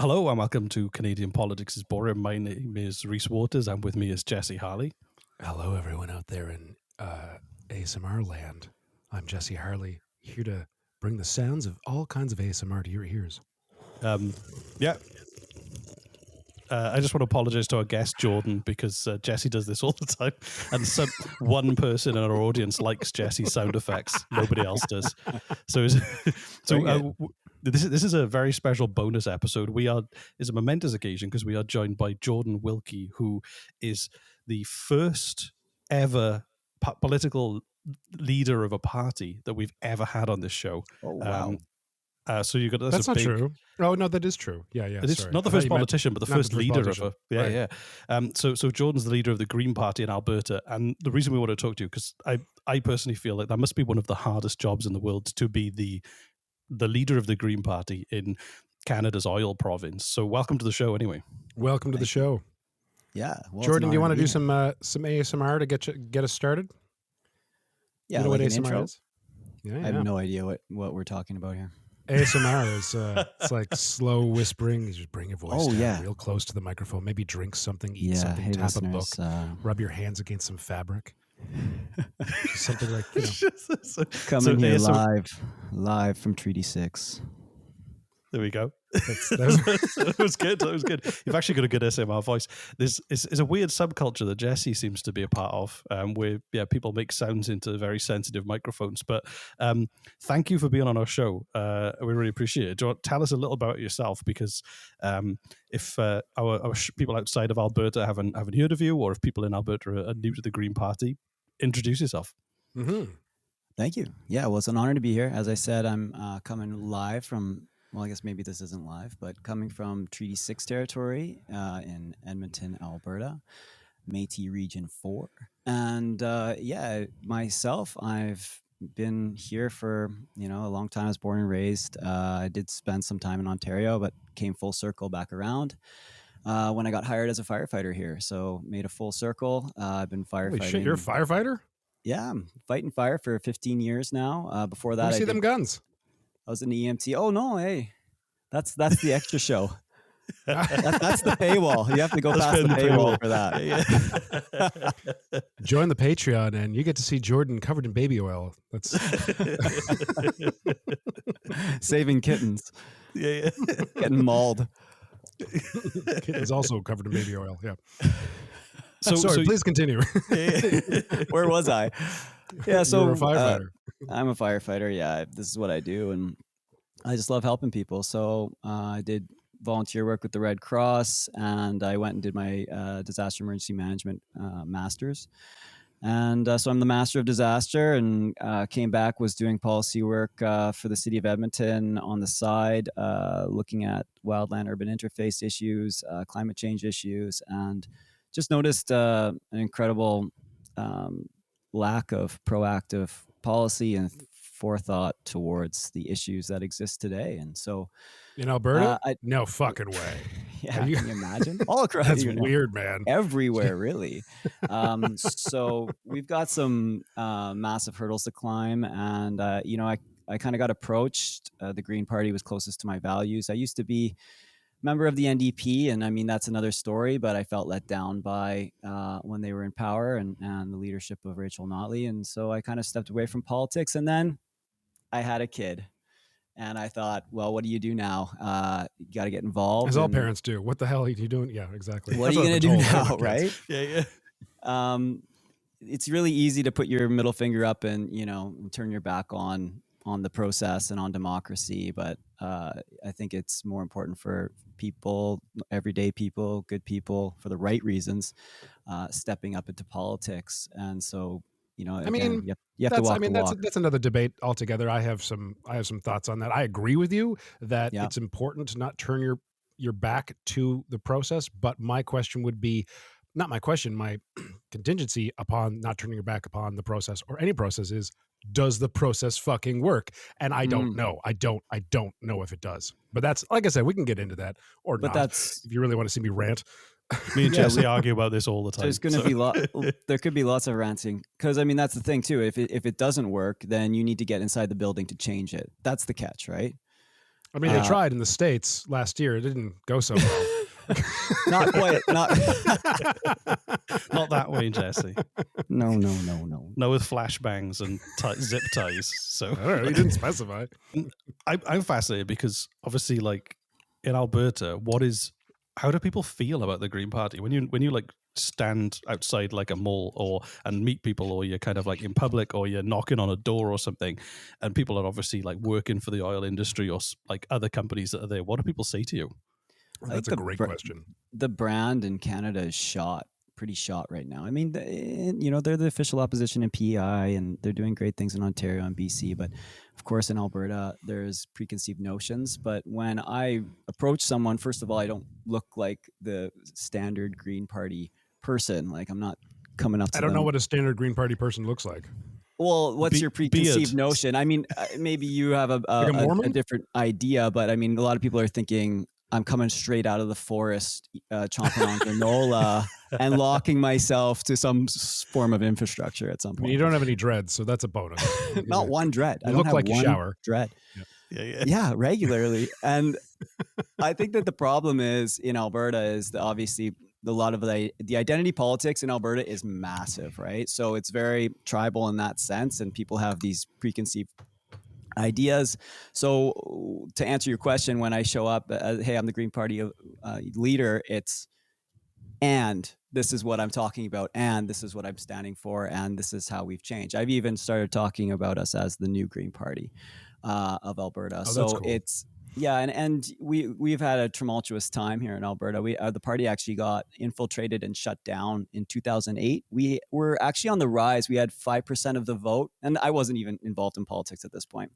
Hello and welcome to Canadian Politics is Boring. My name is Rhys Waters and with me is Jesse Harley. Hello, everyone out there in ASMR land. I'm Jesse Harley, here to bring the sounds of all kinds of ASMR to your ears. I just want to apologize to our guest, Jordan, because Jesse does this all the time. And one person in our audience likes Jesse's sound effects. Nobody else does. This is a very special bonus episode. It's a momentous occasion because we are joined by Jordan Wilkie, who is the first ever political leader of a party that we've ever had on this show. Oh, wow. So you got that's not true. Oh no, that is true. Yeah. It is not the first politician, but the first leader of a So Jordan's the leader of the Green Party in Alberta, and the reason we want to talk to you because I personally feel like that must be one of the hardest jobs in the world to be the leader of the Green Party in Canada's oil province. So welcome to the show, anyway. Welcome to the show. Yeah, well, Jordan, do you want to do some ASMR to get us started? Yeah, you know like what an ASMR intro? is? Yeah, I have no idea what we're talking about here. ASMR is it's like slow whispering. You just bring your voice down real close to the microphone. Maybe drink something, eat something, tap a book, rub your hands against some fabric. Something like, Coming here live from Treaty 6. There we go. That was good. That was good. You've actually got a good ASMR voice. This is a weird subculture that Jesse seems to be a part of, where people make sounds into very sensitive microphones. But thank you for being on our show. We really appreciate it. Do you want to tell us a little about yourself? Because if our people outside of Alberta haven't heard of you, or if people in Alberta are new to the Green Party, introduce yourself. Mm-hmm. Thank you. Yeah, well, it's an honor to be here. As I said, I'm coming live from. Well, I guess maybe this isn't live, but coming from Treaty 6 territory in Edmonton, Alberta, Métis Region 4. And myself, I've been here for, a long time. I was born and raised. I did spend some time in Ontario, but came full circle back around when I got hired as a firefighter here. So made a full circle. I've been firefighting. Holy shit, you're a firefighter? Yeah, I'm fighting fire for 15 years now. Before that, I see them guns. I was an EMT. Oh no, hey, that's the extra show. That's the paywall. You have to go past the paywall for that. Join the Patreon, and you get to see Jordan covered in baby oil. That's saving kittens. Yeah. Getting mauled. Kittens also covered in baby oil. Yeah. So please continue. Where was I? Yeah, so you're a firefighter. I'm a firefighter. Yeah, this is what I do, and I just love helping people. So I did volunteer work with the Red Cross, and I went and did my disaster emergency management master's. And so I'm the master of disaster, and came back, was doing policy work for the city of Edmonton on the side, looking at wildland-urban interface issues, climate change issues, and just noticed an incredible lack of proactive policy and forethought towards the issues that exist today. And so in Alberta, no fucking way. Yeah, can you imagine? All across, that's weird, man. Everywhere, really. So we've got some massive hurdles to climb, and I kind of got approached. The Green Party was closest to my values. I used to be member of the NDP, and I mean that's another story, but I felt let down by when they were in power and the leadership of Rachel Notley, and so I kind of stepped away from politics. And then I had a kid, and I thought, well, what do you do now? You got to get involved, as all parents do. What the hell are you doing? Yeah, exactly. What are you going to do now, right? Yeah. It's really easy to put your middle finger up and turn your back on the process and on democracy, but I think it's more important for people, everyday people, good people, for the right reasons, stepping up into politics. And so, you have to walk the walk. That's another debate altogether. I have some thoughts on that. I agree with you that it's important to not turn your back to the process. But my question would be, not my question, my contingency upon not turning your back upon the process or any process is, does the process fucking work? And I don't know. I don't know if it does. But that's, like I said, we can get into that or not. If you really want to see me rant. Me and Jesse argue about this all the time. There's going to be there could be lots of ranting, because that's the thing too. If it doesn't work, then you need to get inside the building to change it. That's the catch, right? I mean, they tried in the States last year. It didn't go so well. Not quite. Not that way, Jesse. No. No, with flashbangs and zip ties. So I don't know, you didn't specify. I'm fascinated because obviously, like in Alberta, how do people feel about the Green Party when you like stand outside like a mall and meet people, or you're kind of like in public, or you're knocking on a door or something, and people are obviously like working for the oil industry or like other companies that are there. What do people say to you? That's a great question. The brand in Canada is pretty shot right now. I mean, they're the official opposition in PEI, and they're doing great things in Ontario and BC. But of course, in Alberta, there's preconceived notions. But when I approach someone, first of all, I don't look like the standard Green Party person. Like, I'm not coming up to them. I don't know what a standard Green Party person looks like. Well, what's your preconceived notion? I mean, maybe you have a different idea, but I mean, a lot of people are thinking, I'm coming straight out of the forest, chomping on granola and locking myself to some form of infrastructure at some point. I mean, you don't have any dreads, so that's a bonus. Not one dread. You look like you shower. Dread. Yeah, regularly. And I think that the problem is in Alberta is obviously a lot of the identity politics in Alberta is massive, right? So it's very tribal in that sense, and people have these preconceived ideas. So to answer your question, when I show up, hey, I'm the Green Party leader, and this is what I'm talking about, and this is what I'm standing for, and this is how we've changed. I've even started talking about us as the new Green Party of Alberta. Oh, so that's cool. It's and we've had a tumultuous time here in Alberta. The party actually got infiltrated and shut down in 2008. We were actually on the rise. We had 5% of the vote, and I wasn't even involved in politics at this point.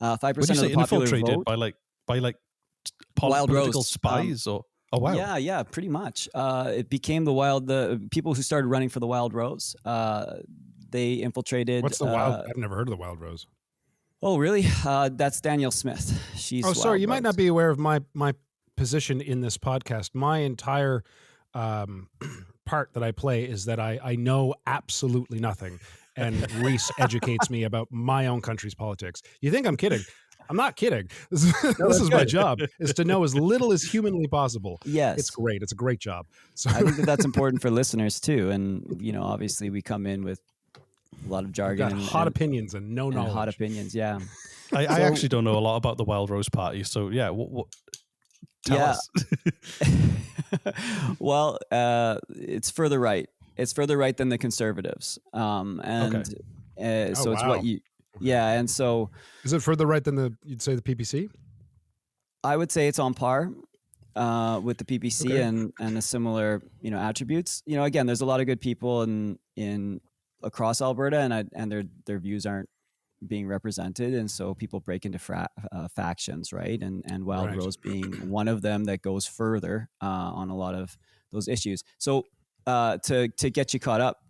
5% of the popular infiltrated vote by Wild political Rose spies or. Oh wow! Yeah, pretty much. It became the people who started running for the Wild Rose. They infiltrated. What's the Wild? I've never heard of the Wild Rose. Oh, really? That's Danielle Smith. She's. Oh, sorry. You might not be aware of my position in this podcast. My entire part that I play is that I know absolutely nothing, and Reese educates me about my own country's politics. You think I'm kidding? I'm not kidding. This is my job, is to know as little as humanly possible. Yes. It's great. It's a great job. So I think that's important for listeners too. And, obviously we come in with a lot of jargon. And hot opinions and no knowledge. Hot opinions, yeah. I actually don't know a lot about the Wild Rose Party. So, yeah, tell us. Well, it's further right. It's further right than the Conservatives. So it's what you... Yeah, and so... Is it further right than you'd say the PPC? I would say it's on par with the PPC and the similar, attributes. Again, there's a lot of good people in across Alberta, and their views aren't being represented, and so people break into factions, right? And Wild Rose being one of them that goes further on a lot of those issues. So to get you caught up,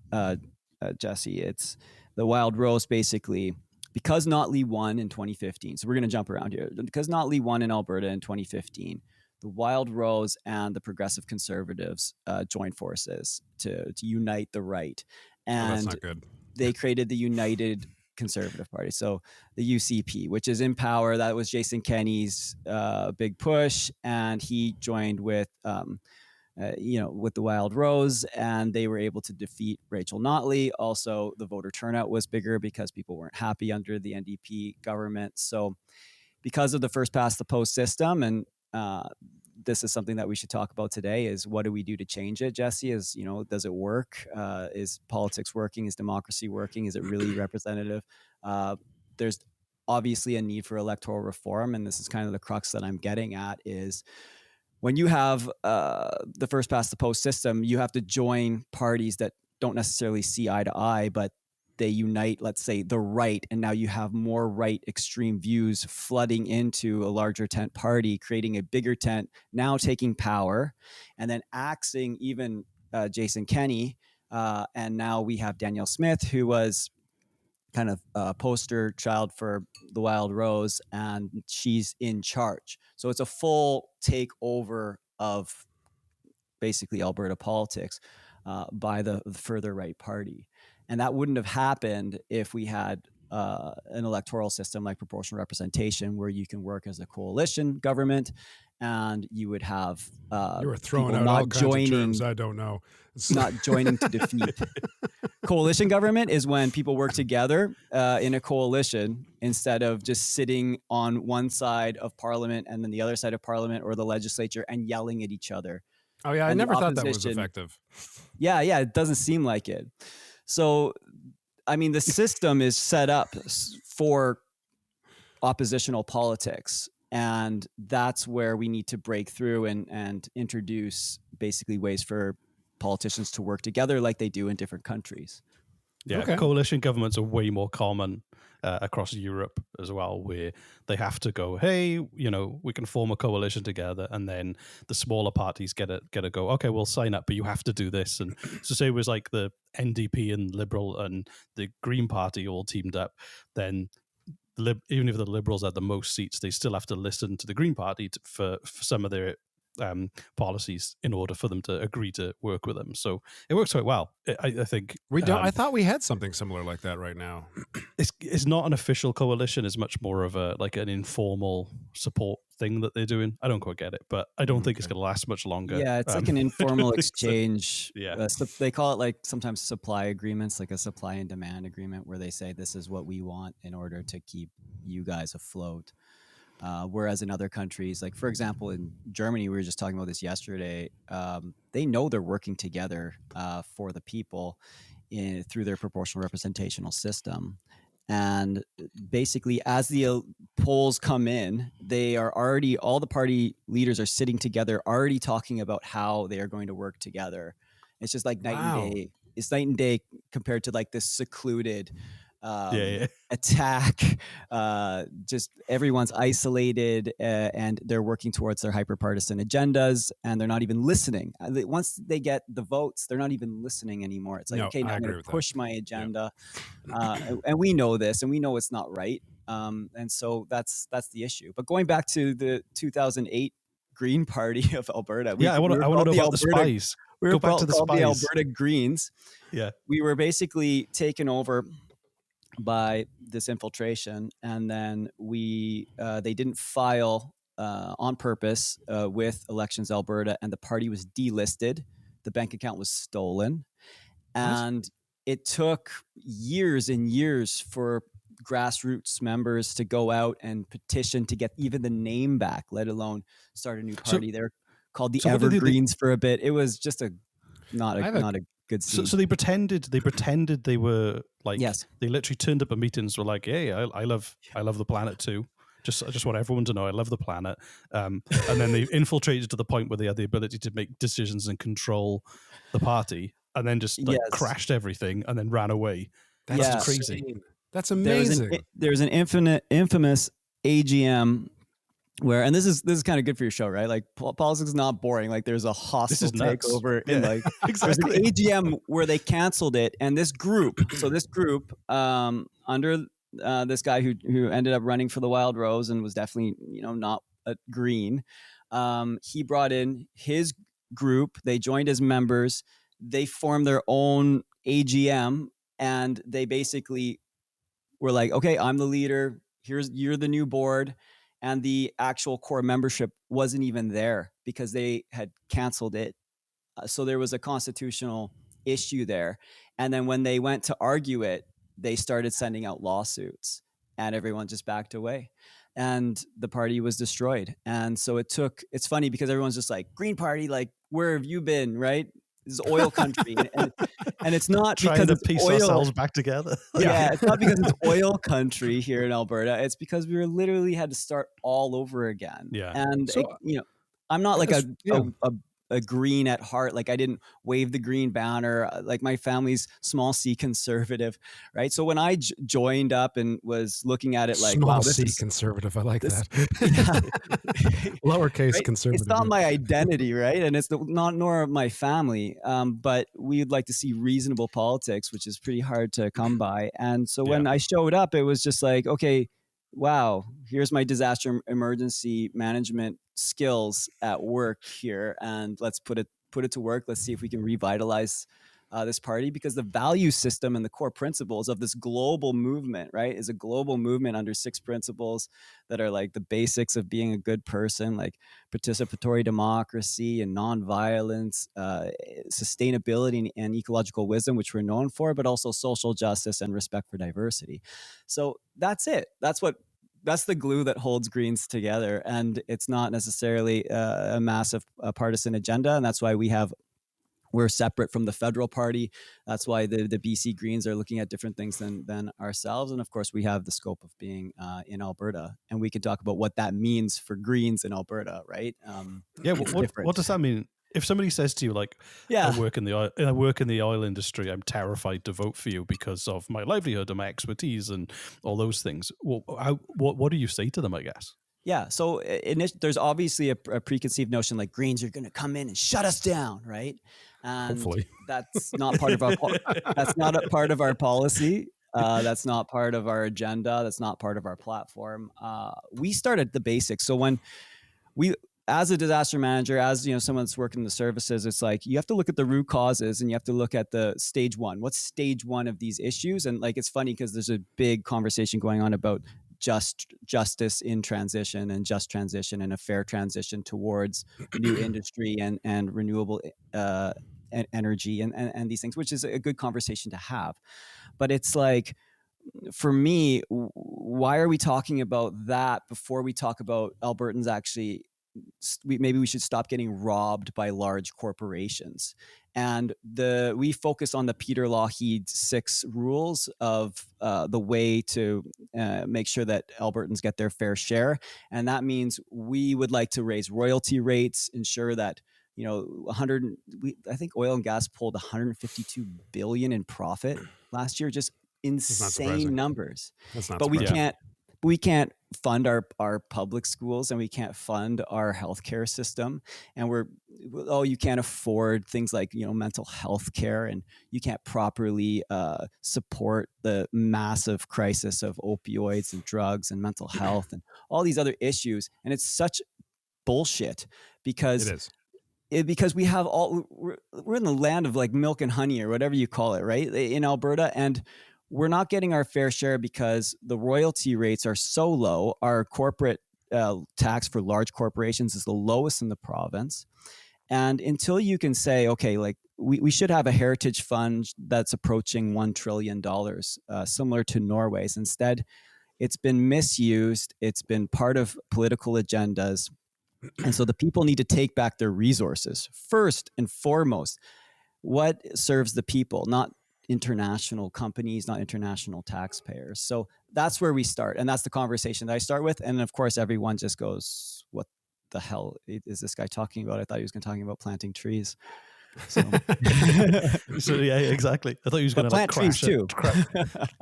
Jesse, it's the Wild Rose basically. Because Notley won in 2015, so we're going to jump around here. Because Notley won in Alberta in 2015, the Wild Rose and the Progressive Conservatives joined forces to unite the right. And that's not good. They created the United Conservative Party, so the UCP, which is in power. That was Jason Kenney's big push, and he joined with with the Wild Rose, and they were able to defeat Rachel Notley. Also, the voter turnout was bigger because people weren't happy under the NDP government. So because of the first past the post system, and this is something that we should talk about today, is what do we do to change it, Jesse? Does it work? Is politics working? Is democracy working? Is it really representative? There's obviously a need for electoral reform, and this is kind of the crux that I'm getting at is when you have the first past the post system, you have to join parties that don't necessarily see eye to eye, but they unite, let's say, the right, and now you have more right extreme views flooding into a larger tent party, creating a bigger tent, now taking power, and then axing even Jason Kenney. And now we have Danielle Smith, who was kind of a poster child for the Wild Rose, and she's in charge. So it's a full takeover of basically Alberta politics by the further right party. And that wouldn't have happened if we had an electoral system like proportional representation, where you can work as a coalition government, and you would have you were throwing people out not all kinds joining, of terms I don't know. not joining to defeat. Coalition government is when people work together in a coalition instead of just sitting on one side of parliament and then the other side of parliament or the legislature and yelling at each other. Oh yeah, I And the never thought that was opposition- effective. Yeah, it doesn't seem like it. So, I mean, the system is set up for oppositional politics, and that's where we need to break through and introduce basically ways for politicians to work together like they do in different countries. Yeah, Okay. coalition governments are way more common across Europe as well, where they have to go, hey, we can form a coalition together, and then the smaller parties get a go. Okay, we'll sign up, but you have to do this. And so, say it was like the NDP and Liberal and the Green Party all teamed up, then even if the Liberals had the most seats, they still have to listen to the Green Party for some of their policies in order for them to agree to work with them. So it works quite well. I think We don't. I thought we had something similar like that right now. it's not an official coalition. It's much more of an informal support thing that they're doing. I don't quite get it, but I don't think it's going to last much longer. Yeah, it's like an informal think so. exchange. Yeah. So they call it like sometimes supply agreements, like a supply and demand agreement, where they say this is what we want in order to keep you guys afloat. Whereas in other countries, like for example, in Germany, we were just talking about this yesterday, they know they're working together for the people through their proportional representational system. And basically, as the polls come in, they are already, all the party leaders are sitting together, already talking about how they are going to work together. It's just like night and day. It's night and day compared to like this secluded attack. Just everyone's isolated and they're working towards their hyperpartisan agendas, and they're not even listening. Once they get the votes, they're not even listening anymore. It's like, okay, now I'm going to push my agenda. And we know this, and we know it's not right. And so that's the issue. But going back to the 2008 Green Party of Alberta. I want to know about the spies. We were back to the called spies. the Alberta Greens. Yeah. We were basically taken over by this infiltration, and then they didn't file on purpose with Elections Alberta, and the party was delisted. The bank account was stolen, and it took years and years for grassroots members to go out and petition to get even the name back, let alone start a new party. They're called the Evergreens for a bit. It was just not a good scene. So they pretended they were like, yes. They literally turned up at meetings, were like, hey, I love the planet too. I just want everyone to know I love the planet. And then they infiltrated to the point where they had the ability to make decisions and control the party, and then just crashed everything and then ran away. That's crazy. That's amazing. There's an infamous AGM where, and this is kind of good for your show, right? Like politics is not boring. Like there's a hostile takeover in like exactly. There's an AGM where they canceled it, and this group under this guy who ended up running for the Wild Rose and was definitely not a green. He brought in his group. They joined as members. They formed their own AGM, and they basically were like, okay, I'm the leader. You're the new board. And the actual core membership wasn't even there because they had canceled it. So there was a constitutional issue there. And then when they went to argue it, they started sending out lawsuits, and everyone just backed away, and the party was destroyed. And so it's funny because everyone's just like, Green Party, like, where have you been, right? This is oil country. and it's not trying because to it's piece oil. ourselves back together. Yeah, it's not because it's oil country here in Alberta. It's because we literally had to start all over again. Yeah. And I'm not like a green at heart. Like I didn't wave the green banner. Like my family's small C conservative, right? So when I joined up and was looking at it like, small C conservative, I like that. Yeah. Lowercase right? conservative. It's not my identity, right? And it's nor my family. But we'd like to see reasonable politics, which is pretty hard to come by. And so when I showed up, it was just like, okay, wow, here's my disaster emergency management skills at work here, and let's put it to work. Let's see if we can revitalize this party, because the value system and the core principles of this global movement, right, is a global movement under 6 principles that are like the basics of being a good person, like participatory democracy and nonviolence, sustainability and ecological wisdom, which we're known for, but also social justice and respect for diversity. So that's it. That's the glue that holds Greens together. And it's not necessarily a massive partisan agenda. And that's why we're separate from the federal party. That's why the BC Greens are looking at different things than ourselves. And of course, we have the scope of being in Alberta. And we can talk about what that means for Greens in Alberta, right? What does that mean? If somebody says to you, like, I work in the oil industry, I'm terrified to vote for you because of my livelihood and my expertise and all those things. Well, what do you say to them, I guess? Yeah, so there's obviously a preconceived notion like Greens are going to come in and shut us down, right? And hopefully that's not part of our that's not a part of our policy. That's not part of our agenda. That's not part of our platform. We start at the basics. So when as a disaster manager, as someone that's working in the services, it's like you have to look at the root causes and you have to look at the stage one. What's stage one of these issues? And like it's funny because there's a big conversation going on about justice in transition and just transition and a fair transition towards new industry and renewable energy and these things, which is a good conversation to have. But it's like, for me, why are we talking about that before we talk about Albertans actually? Maybe we should stop getting robbed by large corporations. And we focus on the Peter Lougheed 6 rules of the way to make sure that Albertans get their fair share. And that means we would like to raise royalty rates, ensure that I think oil and gas pulled 152 billion in profit last year. Just insane numbers. That's not but surprising. we can't fund our public schools and we can't fund our healthcare system. And you can't afford things like, mental health care, and you can't properly support the massive crisis of opioids and drugs and mental health and all these other issues. And it's such bullshit because it is. Because we're in the land of like milk and honey or whatever you call it, right? In Alberta. And we're not getting our fair share because the royalty rates are so low. Our corporate tax for large corporations is the lowest in the province. And until you can say, okay, like we should have a heritage fund that's approaching $1 trillion, similar to Norway's. Instead, it's been misused. It's been part of political agendas. And so the people need to take back their resources. First and foremost, what serves the people, not international companies, not international taxpayers. So that's where we start. And that's the conversation that I start with. And of course, everyone just goes, what the hell is this guy talking about? I thought he was going to talk about planting trees. So, yeah, exactly. I thought he was going to like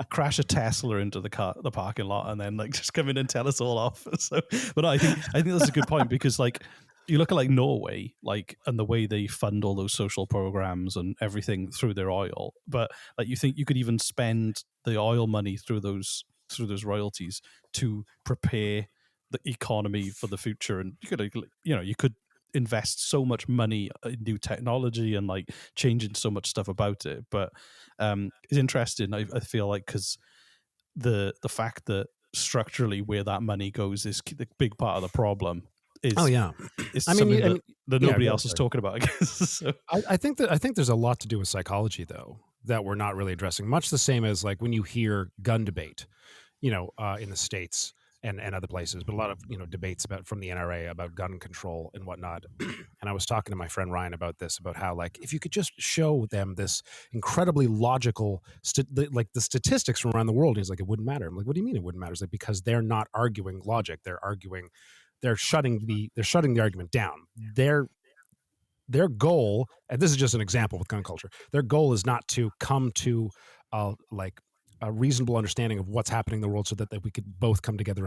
crash a Tesla into the parking lot and then like just come in and tell us all off. So, but I think that's a good point because like you look at like Norway, like and the way they fund all those social programs and everything through their oil. But like you think you could even spend the oil money through those royalties to prepare the economy for the future, and you could invest so much money in new technology and like changing so much stuff about it. But it's interesting. I feel like because the fact that structurally where that money goes is the big part of the problem. It's something that nobody else is talking about, I guess. So. I think there's a lot to do with psychology, though, that we're not really addressing. Much the same as like when you hear gun debate, in the States and other places, but a lot of debates from the NRA about gun control and whatnot. And I was talking to my friend Ryan about this, about how like if you could just show them this incredibly logical, like the statistics from around the world, he's like, it wouldn't matter. I'm like, what do you mean it wouldn't matter? It's like because they're not arguing logic, they're shutting the argument down. Their goal, and this is just an example with gun culture, their goal is not to come to like a reasonable understanding of what's happening in the world so that we could both come together,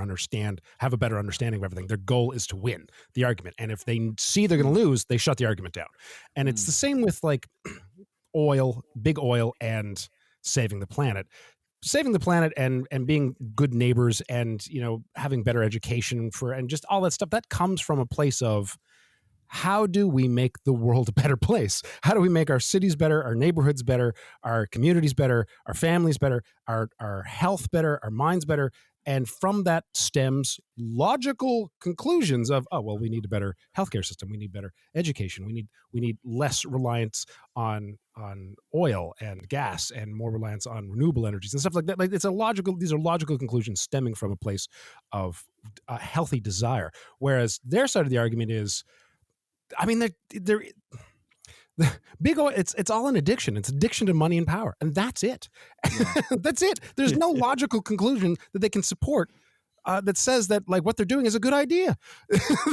have a better understanding of everything. Their goal is to win the argument. And if they see they're going to lose, they shut the argument down. And it's the same with like big oil and saving the planet. Saving the planet and being good neighbors and having better education and just all that stuff, that comes from a place of how do we make the world a better place? How do we make our cities better, our neighborhoods better, our communities better, our families better, our health better, our minds better? And from that stems logical conclusions of, oh, well, we need a better healthcare system. We need better education. We need less reliance on oil and gas and more reliance on renewable energies and stuff like that. Like these are logical conclusions stemming from a place of healthy desire. Whereas their side of the argument is, I mean, they're big oil, it's all an addiction. It's addiction to money and power, and that's it. Yeah. That's it. There's no logical conclusion that they can support that says that like what they're doing is a good idea.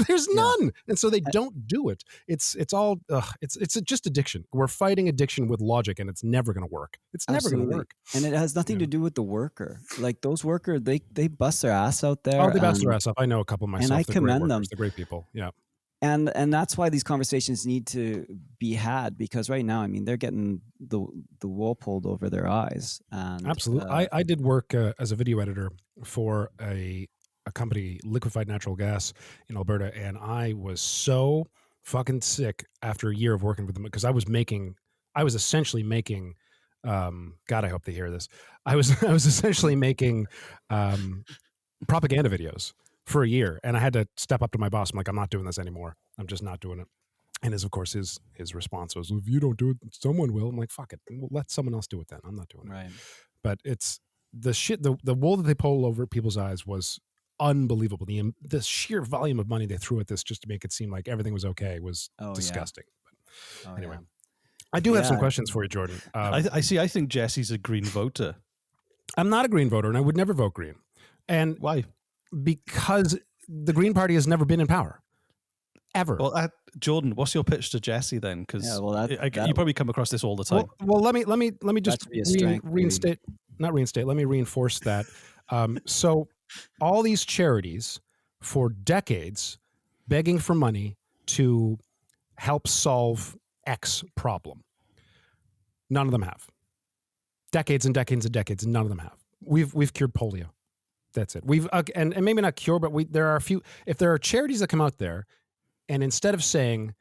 There's none, and so they don't do it. It's all it's just addiction. We're fighting addiction with logic, and it's never going to work. It's never going to work. And it has nothing to do with the worker. Like those workers, they bust their ass out there. Oh, they bust their ass up. I know a couple myself. And I commend them. They're great people. Yeah. And that's why these conversations need to be had, because right now, I mean, they're getting the wool pulled over their eyes. And, absolutely. I did work as a video editor for a company, liquefied natural gas in Alberta, and I was so fucking sick after a year of working with them because I was essentially making. God, I hope they hear this. I was essentially making propaganda videos for a year, and I had to step up to my boss. I'm like, I'm not doing this anymore. I'm just not doing it. And his response was, if you don't do it, someone will. I'm like, fuck it. Well, let someone else do it then. I'm not doing it. Right. But it's the shit, the wool that they pull over people's eyes was unbelievable. The sheer volume of money they threw at this just to make it seem like everything was okay was disgusting. Yeah. But anyway, I do have some questions for you, Jordan. I see. I think Jesse's a green voter. I'm not a green voter, and I would never vote green. And why? Because the Green Party has never been in power, ever. Well, Jordan, what's your pitch to Jesse then? Because you probably come across this all the time. Well, let me just reinstate. Not reinstate. Let me reinforce that. So, all these charities for decades begging for money to help solve X problem. None of them have. Decades and decades and decades, none of them have. We've cured polio. That's it. We've and maybe not cure, but there are a few. If there are charities that come out there, and instead of saying,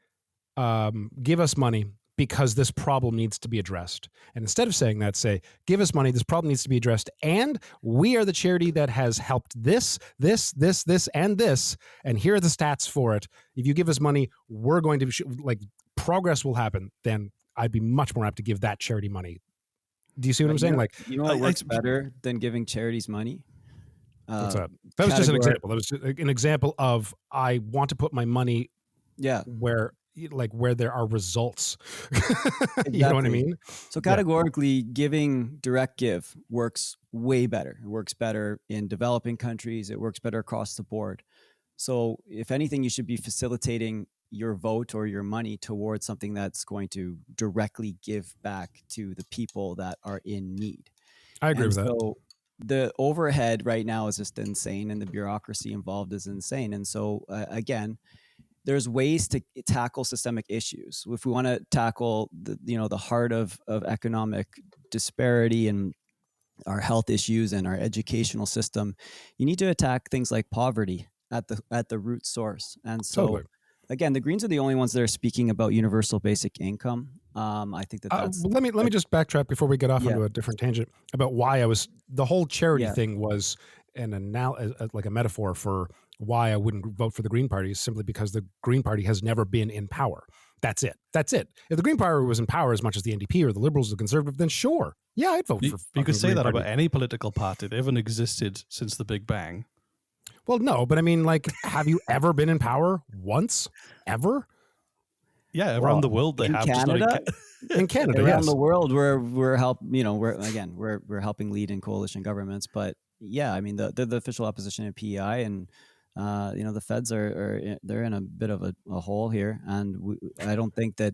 "Give us money because this problem needs to be addressed," and instead of saying that, say, "Give us money, this problem needs to be addressed, and we are the charity that has helped this, and this, and here are the stats for it. If you give us money, we're going to progress will happen." Then I'd be much more apt to give that charity money. Do you see what I'm saying? What works better than giving charities money? What's that? That was just an example. That was an example of I want to put my money where there are results. Exactly. You know what I mean? So categorically, giving direct give works way better. It works better in developing countries. It works better across the board. So if anything, you should be facilitating your vote or your money towards something that's going to directly give back to the people that are in need. I agree with that. So the overhead right now is just insane, and the bureaucracy involved is insane. And so again, there's ways to tackle systemic issues. If we want to tackle the heart of economic disparity and our health issues and our educational system, you need to attack things like poverty at the root source. And so again, the Greens are the only ones that are speaking about universal basic income. I think that's. Let me just backtrack before we get off into a different tangent about why the whole charity thing was like a metaphor for why I wouldn't vote for the Green Party, simply because the Green Party has never been in power. That's it. If the Green Party was in power as much as the NDP or the Liberals or the Conservative, then sure, I'd vote for. You could say that about any political party. They haven't existed since the Big Bang. Well, no, but I mean, have you ever been in power once? Ever? Yeah, around the world they have. Canada? In Canada, around the world, we're helping lead in coalition governments. But yeah, I mean, they're the official opposition in PEI, and the feds they're in a bit of a hole here, and I don't think that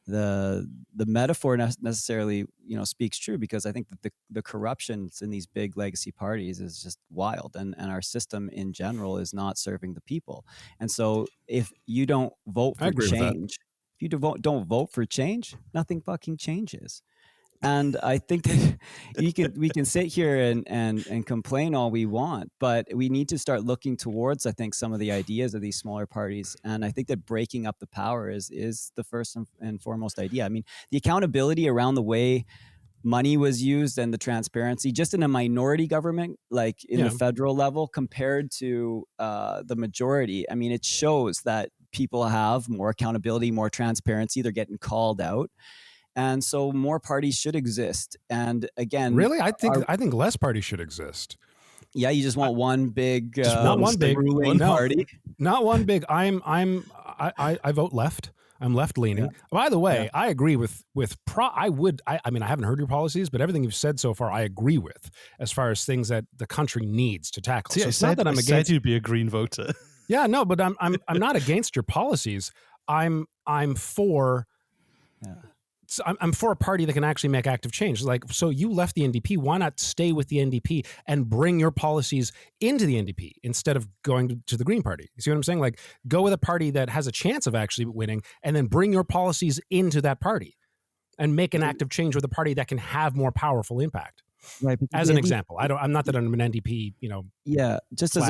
the metaphor necessarily speaks true, because I think that the corruption in these big legacy parties is just wild, and our system in general is not serving the people. And so if you don't vote for change, if you don't vote for change, nothing fucking changes. And I think that we can sit here and complain all we want, but we need to start looking towards, I think, some of the ideas of these smaller parties. And I think that breaking up the power is the first and foremost idea. I mean, the accountability around the way money was used and the transparency just in a minority government, like in the federal level compared to the majority. I mean, it shows that people have more accountability, more transparency. They're getting called out. And so more parties should exist. And again, really, I think less parties should exist. Yeah, you just want one big, not one big ruling party. Not one big. I vote left. I'm left leaning. Yeah. By the way, I agree with I mean, I haven't heard your policies, but everything you've said so far, I agree with as far as things that the country needs to tackle. See, so it's not that I'm against. You'd be a green voter. Yeah, no, but I'm not against your policies. I'm for. Yeah. So I'm for a party that can actually make active change. Like, so you left the NDP. Why not stay with the NDP and bring your policies into the NDP instead of going to the Green Party? You see what I'm saying? Like, go with a party that has a chance of actually winning and then bring your policies into that party and make an active change with a party that can have more powerful impact. Right. As an example, I'm not that I'm an NDP, Yeah, just as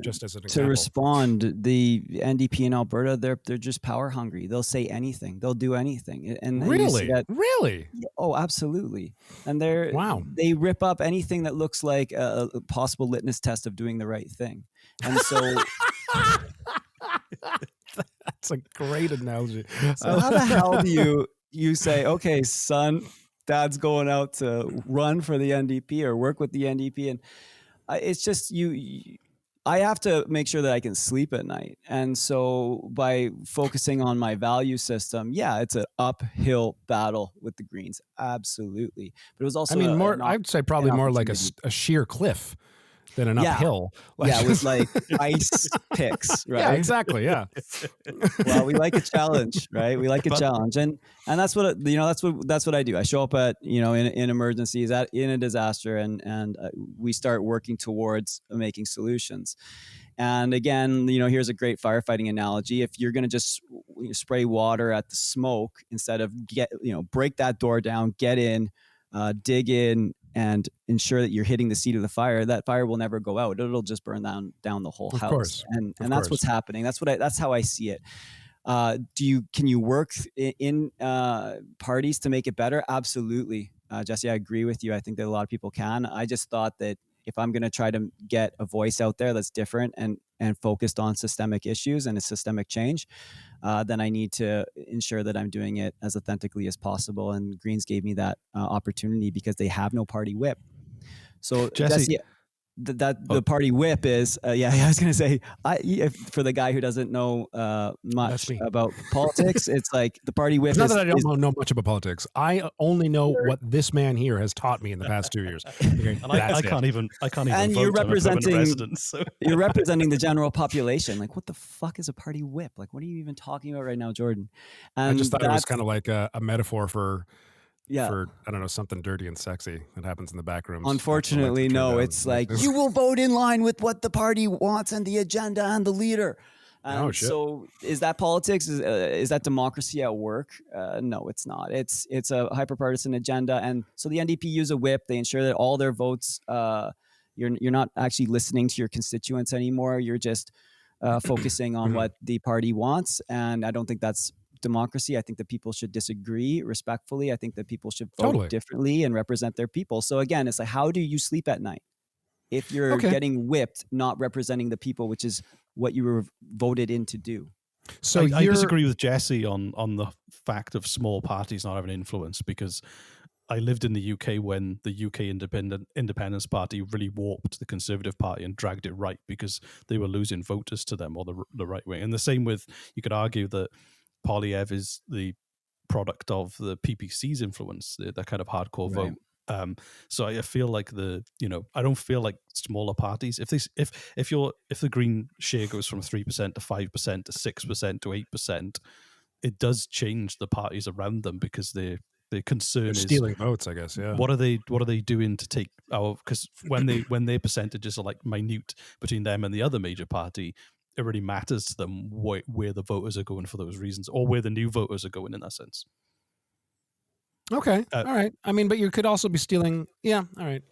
just as an example. To respond, the NDP in Alberta, they're just power hungry. They'll say anything. They'll do anything. And really, oh, absolutely. And they rip up anything that looks like a possible litmus test of doing the right thing. And so, that's a great analogy. So how the hell do you say, okay, son, Dad's going out to run for the NDP or work with the NDP, and it's just I have to make sure that I can sleep at night. And so by focusing on my value system, it's an uphill battle with the Greens, absolutely. But it was also, I'd say probably more like a sheer cliff than an uphill. It was like ice picks, right? Yeah, exactly. Yeah. Well, we like a challenge, right? We like a challenge, and that's what that's what I do. I show up at in emergencies, in a disaster, and we start working towards making solutions. And again, here's a great firefighting analogy. If you're going to just spray water at the smoke instead of break that door down, get in, dig in, and ensure that you're hitting the seat of the fire, that fire will never go out. It'll just burn down the whole house. Of course. And that's what's happening. That's how I see it. Can you work in parties to make it better? Absolutely. Jesse, I agree with you. I think that a lot of people can. I just thought that if I'm going to try to get a voice out there that's different and focused on systemic issues and a systemic change, then I need to ensure that I'm doing it as authentically as possible. And Greens gave me that opportunity because they have no party whip. So Jesse, the party whip is, I was going to say, for the guy who doesn't know much about politics, it's like the party whip. It's not that I don't know much about politics. I only know what this man here has taught me in the past 2 years. Okay, and I can't even. And you're representing you're representing the general population. Like, what the fuck is a party whip? Like, what are you even talking about right now, Jordan? And I just thought it was kind of like a metaphor for I don't know, something dirty and sexy that happens in the back rooms. Unfortunately, no. It's like, you will vote in line with what the party wants and the agenda and the leader. And so is that politics? Is that democracy at work? No, it's not. It's a hyperpartisan agenda. And so the NDP use a whip. They ensure that all their votes, you're not actually listening to your constituents anymore. You're just focusing on what the party wants. And I don't think that's democracy. I think that people should disagree respectfully. I think that people should vote differently and represent their people. So again, it's like, how do you sleep at night if you're getting whipped, not representing the people, which is what you were voted in to do? So I disagree with Jesse on the fact of small parties not having influence, because I lived in the UK when the UK Independence Party really warped the Conservative Party and dragged it right because they were losing voters to them, or the right wing. And the same with, you could argue that Poilievre is the product of the PPC's influence, that kind of hardcore vote. So I feel like I don't feel like smaller parties. If the Green share goes from 3% to 5% to 6% to 8%, it does change the parties around them, because the concern is stealing votes, I guess. Yeah. What are they doing to take our? Because when their percentages are like minute between them and the other major party, it really matters to them where the voters are going for those reasons, or where the new voters are going in that sense. Okay. All right. I mean, but you could also be stealing. Yeah. All right.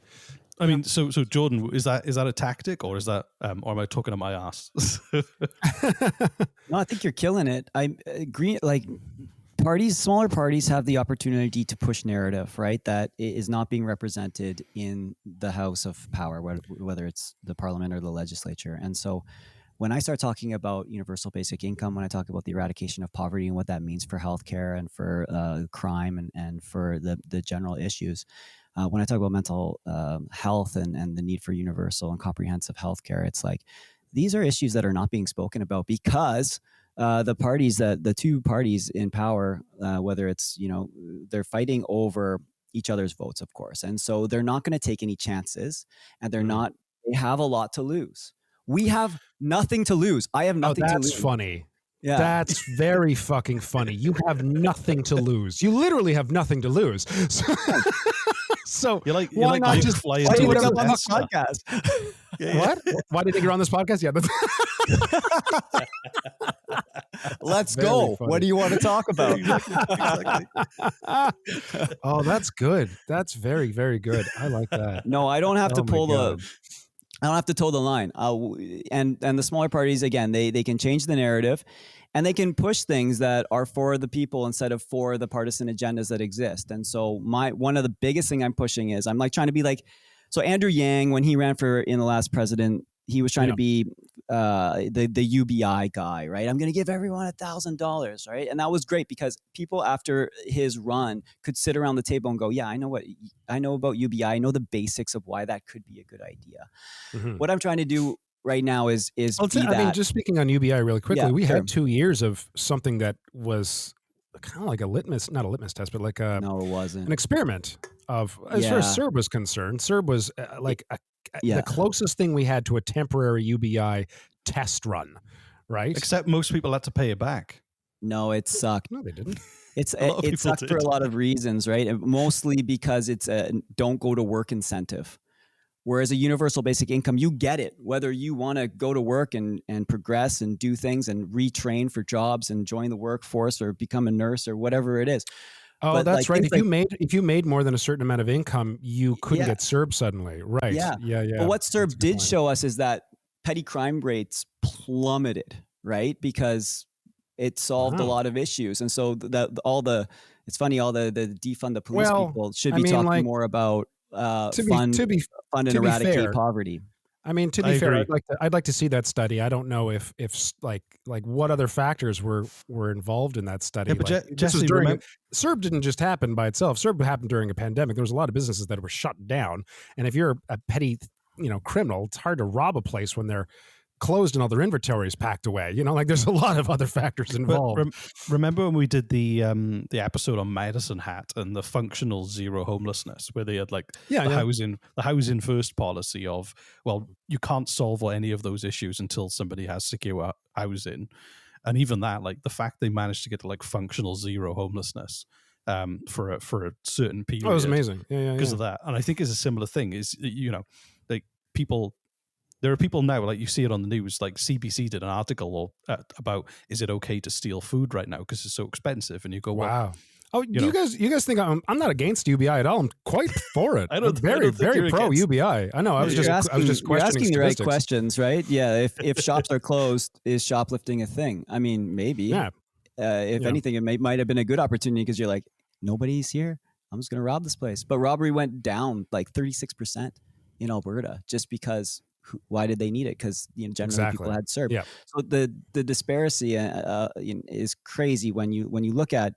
I mean, so Jordan, is that a tactic, or is that, or am I talking to my ass? No, I think you're killing it. I agree. Like smaller parties have the opportunity to push narrative, right? That is not being represented in the house of power, whether it's the parliament or the legislature. And so when I start talking about universal basic income, when I talk about the eradication of poverty and what that means for healthcare and for crime and for the general issues, when I talk about mental health and the need for universal and comprehensive healthcare, it's like these are issues that are not being spoken about because the two parties in power, whether it's, they're fighting over each other's votes, of course. And so they're not going to take any chances, and they have a lot to lose. We have nothing to lose. I have nothing to lose. That's funny. Yeah. That's very fucking funny. You have nothing to lose. You literally have nothing to lose. So you're why not just fly why do you into think I'm on this podcast? What? Why do you think you're on this podcast? Yeah. Let's go. Funny. What do you want to talk about? Exactly. Oh, that's good. That's very, very good. I like that. No, I don't have to pull I don't have to toe the line. And the smaller parties, again, they can change the narrative, and they can push things that are for the people instead of for the partisan agendas that exist. And so one of the biggest thing I'm pushing is I'm like trying to be like, so Andrew Yang, when he ran in the last president, he was trying to be the UBI guy, right? I'm going to give everyone $1,000, right? And that was great because people after his run could sit around the table and go, yeah, I know about UBI. I know the basics of why that could be a good idea. Mm-hmm. What I'm trying to do right now is I mean, just speaking on UBI really quickly, we had 2 years of something that was kind of like not a litmus test, but like no, it wasn't an experiment of, as far as CERB was concerned. CERB was the closest thing we had to a temporary UBI test run, right? Except most people had to pay it back. No, it sucked. No, they didn't. It sucked for a lot of reasons, right? And mostly because it's a don't go to work incentive. Whereas a universal basic income, you get it, whether you want to go to work and progress and do things and retrain for jobs and join the workforce or become a nurse or whatever it is. Oh, but that's right. If you made more than a certain amount of income, you couldn't get CERB suddenly. Right. Yeah. But what CERB did show us is that petty crime rates plummeted, right? Because it solved a lot of issues. And so it's funny, all the defund the police people should be talking more about fund and eradicate poverty. I mean, to be fair, I'd like to see that study. I don't know if like what other factors were involved in that study. Yeah, but Jesse, CERB didn't just happen by itself. CERB happened during a pandemic. There was a lot of businesses that were shut down, and if you're a petty, criminal, it's hard to rob a place when they're closed and all their inventory is packed away. There's a lot of other factors involved. Remember when we did the episode on Medicine Hat and the functional zero homelessness, where they had the housing first policy of, well, you can't solve any of those issues until somebody has secure housing, and even that, like the fact they managed to get to like functional zero homelessness for a certain period. Oh, it was amazing. Because of that, and I think it's a similar thing. Is like people. There are people now, like you see it on the news, like CBC did an article about, is it okay to steal food right now because it's so expensive? And you go, wow. Oh, you guys think I'm not against UBI at all? I'm quite for it. I'm very pro UBI. I know. I was just questioning. You're asking the right questions, right? Yeah. If shops are closed, is shoplifting a thing? I mean, maybe. Yeah. If anything, it might have been a good opportunity because you're like, nobody's here. I'm just going to rob this place. But robbery went down like 36% in Alberta just because. Why did they need it? Because generally people had CERB. Yeah. So the disparity is crazy when you look at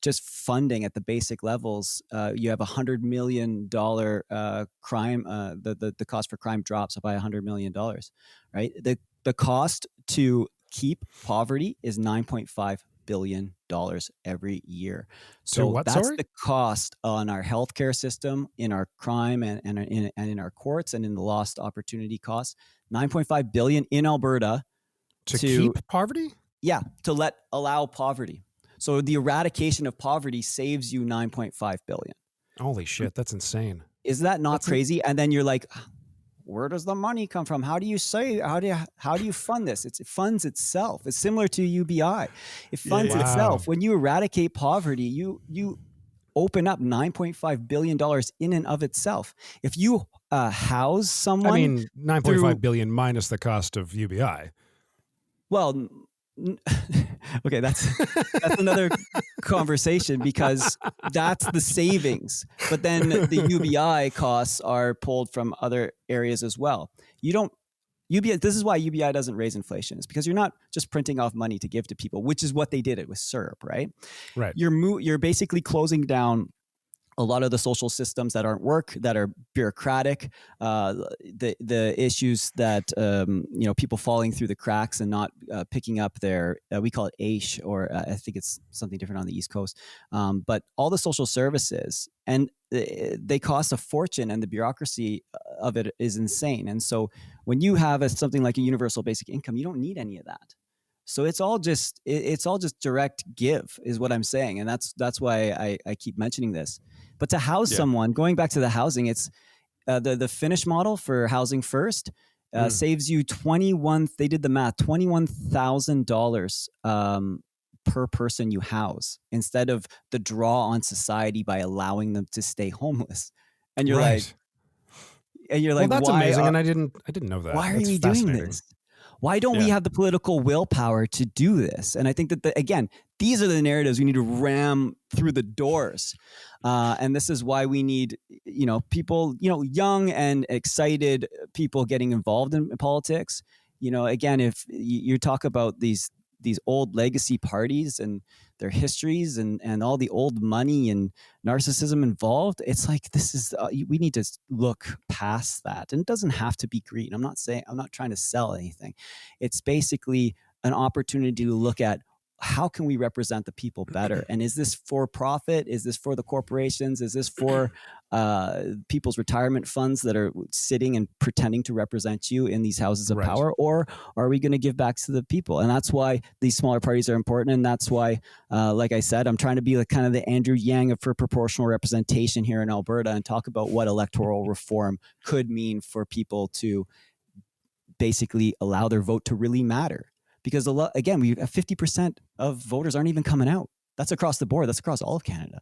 just funding at the basic levels. You have $100 million crime. The cost for crime drops by $100 million. Right. The cost to keep poverty is $9.5 billion every year. So that's the cost on our healthcare system, in our crime and in our courts, and in the lost opportunity costs. $9.5 billion in Alberta to keep poverty? Yeah, to allow poverty. So the eradication of poverty saves you $9.5 billion. Holy shit, that's insane. Is that not crazy? And then you're like, where does the money come from? How do you fund this? It funds itself. It's similar to UBI. It funds itself. When you eradicate poverty, you open up $9.5 billion in and of itself. If you house someone, I mean, $9.5 billion minus the cost of UBI. Well, okay, that's another conversation, because that's the savings. But then the UBI costs are pulled from other areas as well. UBI, this is why UBI doesn't raise inflation. It's because you're not just printing off money to give to people, which is what they did it with syrup, right? Right. You're basically closing down a lot of the social systems that are bureaucratic, the issues that, people falling through the cracks and not picking up their, we call it AISH, or I think it's something different on the East Coast. But all the social services, and they cost a fortune, and the bureaucracy of it is insane. And so when you have something like a universal basic income, you don't need any of that. So it's all just direct give, is what I'm saying. And that's why I keep mentioning this. But to house someone, going back to the housing, it's the Finnish model for housing first saves you they did the math, $21,000 per person you house, instead of the draw on society by allowing them to stay homeless. And you're like, well, that's amazing. And I didn't know that. Why are we doing this? Why don't we have the political willpower to do this? And I think that, again, these are the narratives we need to ram through the doors. And this is why we need, people, young and excited people getting involved in politics. Again, if you talk about these old legacy parties and their histories and all the old money and narcissism involved, it's like, this is, we need to look past that. And it doesn't have to be green. I'm not trying to sell anything. It's basically an opportunity to look at, how can we represent the people better? And is this for profit? Is this for the corporations? Is this for people's retirement funds that are sitting and pretending to represent you in these houses of power? Or are we going to give back to the people? And that's why these smaller parties are important. And that's why, like I said, I'm trying to be like kind of the Andrew Yang for proportional representation here in Alberta, and talk about what electoral reform could mean for people to basically allow their vote to really matter. Because again, we have 50% of voters aren't even coming out. That's across the board. That's across all of Canada.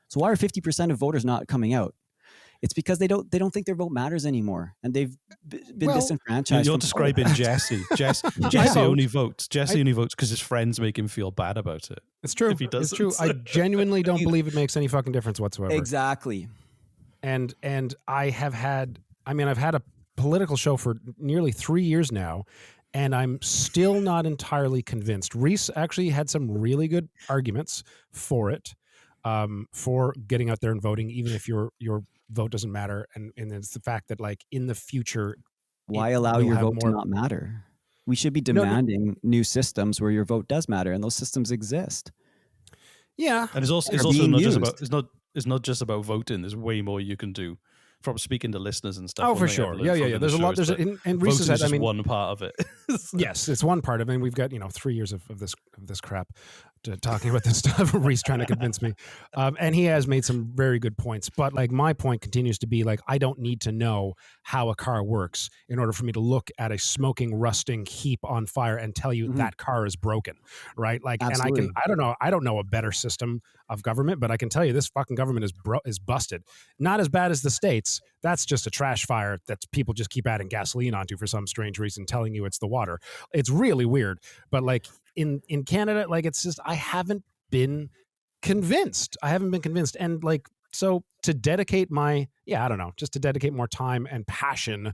So why are 50% of voters not coming out? It's because they don't think their vote matters anymore, and they've been disenfranchised. You're describing Jesse. Jesse only votes. Jesse only votes because his friends make him feel bad about it. It's true. If he doesn't. It's true. I genuinely don't believe it makes any fucking difference whatsoever. Exactly. And I've had a political show for nearly 3 years now, and I'm still not entirely convinced. Reese actually had some really good arguments for it, for getting out there and voting, even if your vote doesn't matter. And it's the fact that, like, in the future, why allow your vote to not matter? We should be demanding new systems where your vote does matter, and those systems exist. Yeah, and it's also not just about it's not just about voting. There's way more you can do. From speaking to listeners and stuff. Oh, for sure. Yeah. There's a lot. And Reese has had, one part of it. Yes, it's one part of it. And we've got 3 years of this crap talking about this stuff. Reese trying to convince me, and he has made some very good points. But like, my point continues to be, like, I don't need to know how a car works in order for me to look at a smoking, rusting heap on fire and tell you that car is broken, right? Like, absolutely. And I don't know a better system of government, but I can tell you this fucking government is busted. Not as bad as the States. That's just a trash fire that people just keep adding gasoline onto for some strange reason, telling you it's the water. It's really weird. But like, in Canada, like, it's just, I haven't been convinced. And like, so to dedicate to dedicate more time and passion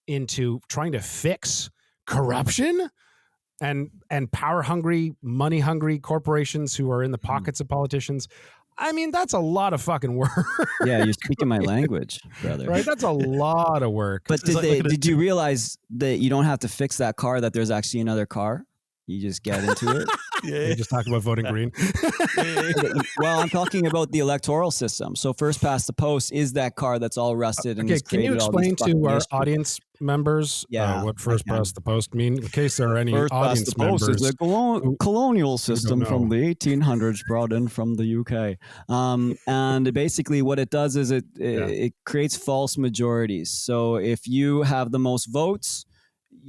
into trying to fix corruption and power hungry, money hungry corporations who are in the pockets of politicians, I mean, that's a lot of fucking work. Yeah, you're speaking my language, brother. Right? That's a lot of work. But did you realize that you don't have to fix that car, that there's actually another car? You just get into it. Yeah. You just talk about voting green. Well, I'm talking about the electoral system. So first past the post is that car that's all rusted. And can you explain to our audience members what first past the post mean, in case there are any first audience past the members? Post is a colonial system from the 1800s brought in from the UK. And basically what it does is it creates false majorities. So if you have the most votes,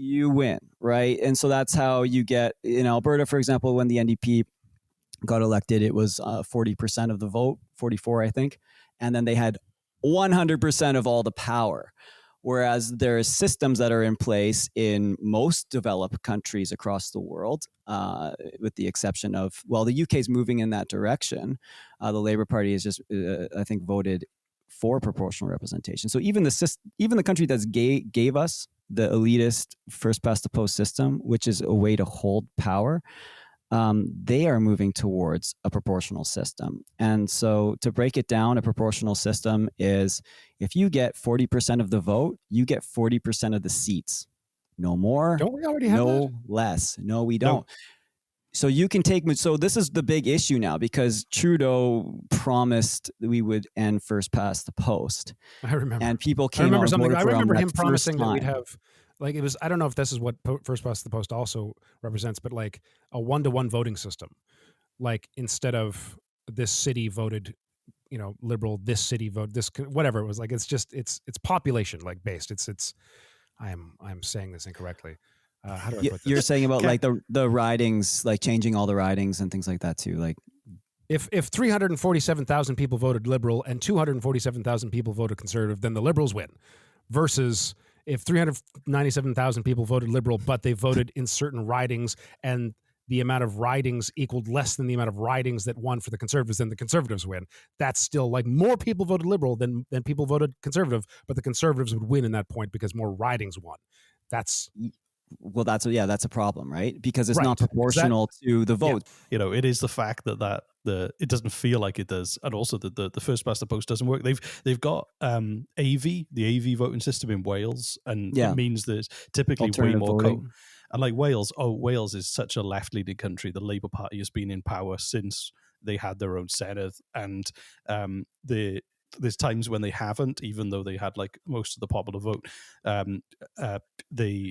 you win, right? And so that's how you get, in Alberta, for example, when the NDP got elected, it was 40% of the vote, 44, I think. And then they had 100% of all the power. Whereas there are systems that are in place in most developed countries across the world, with the exception of, well, the UK is moving in that direction. The Labour Party has just, I think, voted for proportional representation. So even the country that gave us the elitist first past the post system, which is a way to hold power, they are moving towards a proportional system. And so to break it down, a proportional system is if you get 40% of the vote, you get 40% of the seats. No more. Don't we already have that? Less. No, we don't. No. So you can so this is the big issue now, because Trudeau promised we would end first past the post. I remember. And people came I remember out something. I remember him that promising first that we'd time. have, like, it was, I don't know if this is what first past the post also represents, but like a 1-to-1 voting system. Like, instead of this city voted, Liberal, this city vote, this, whatever it was, like, it's just, it's population like based. I'm saying this incorrectly. How do I put this? You're saying about like the ridings, like changing all the ridings and things like that too. Like, if 347,000 people voted Liberal and 247,000 people voted Conservative, then the Liberals win. Versus if 397,000 people voted Liberal, but they voted in certain ridings and the amount of ridings equaled less than the amount of ridings that won for the Conservatives, then the Conservatives win. That's still like more people voted Liberal than people voted Conservative, but the Conservatives would win in that point because more ridings won. That's a problem, right? Because it's Right. not proportional to the vote. It is the fact that it doesn't feel like it does, and also that the first past the post doesn't work. They've got the AV voting system in Wales, and it means there's typically way more voting. and like Wales is such a left-leaning country. The Labour Party has been in power since they had their own Senate, and there's times when they haven't, even though they had like most of the popular vote. There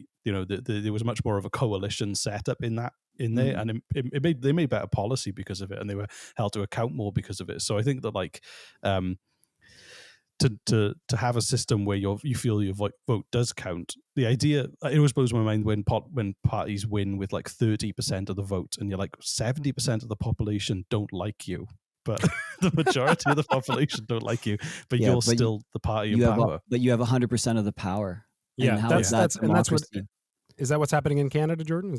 was much more of a coalition setup in there, and they made better policy because of it, and they were held to account more because of it. So I think that like to have a system where you feel your vote does count. The idea, it always blows my mind when parties win with like 30% of the vote, and you're like 70% of the population don't like you. But the majority of the population don't like you, but you're still the party in power. But you have 100% of the power. Yeah, that's is that what's happening in Canada, Jordan?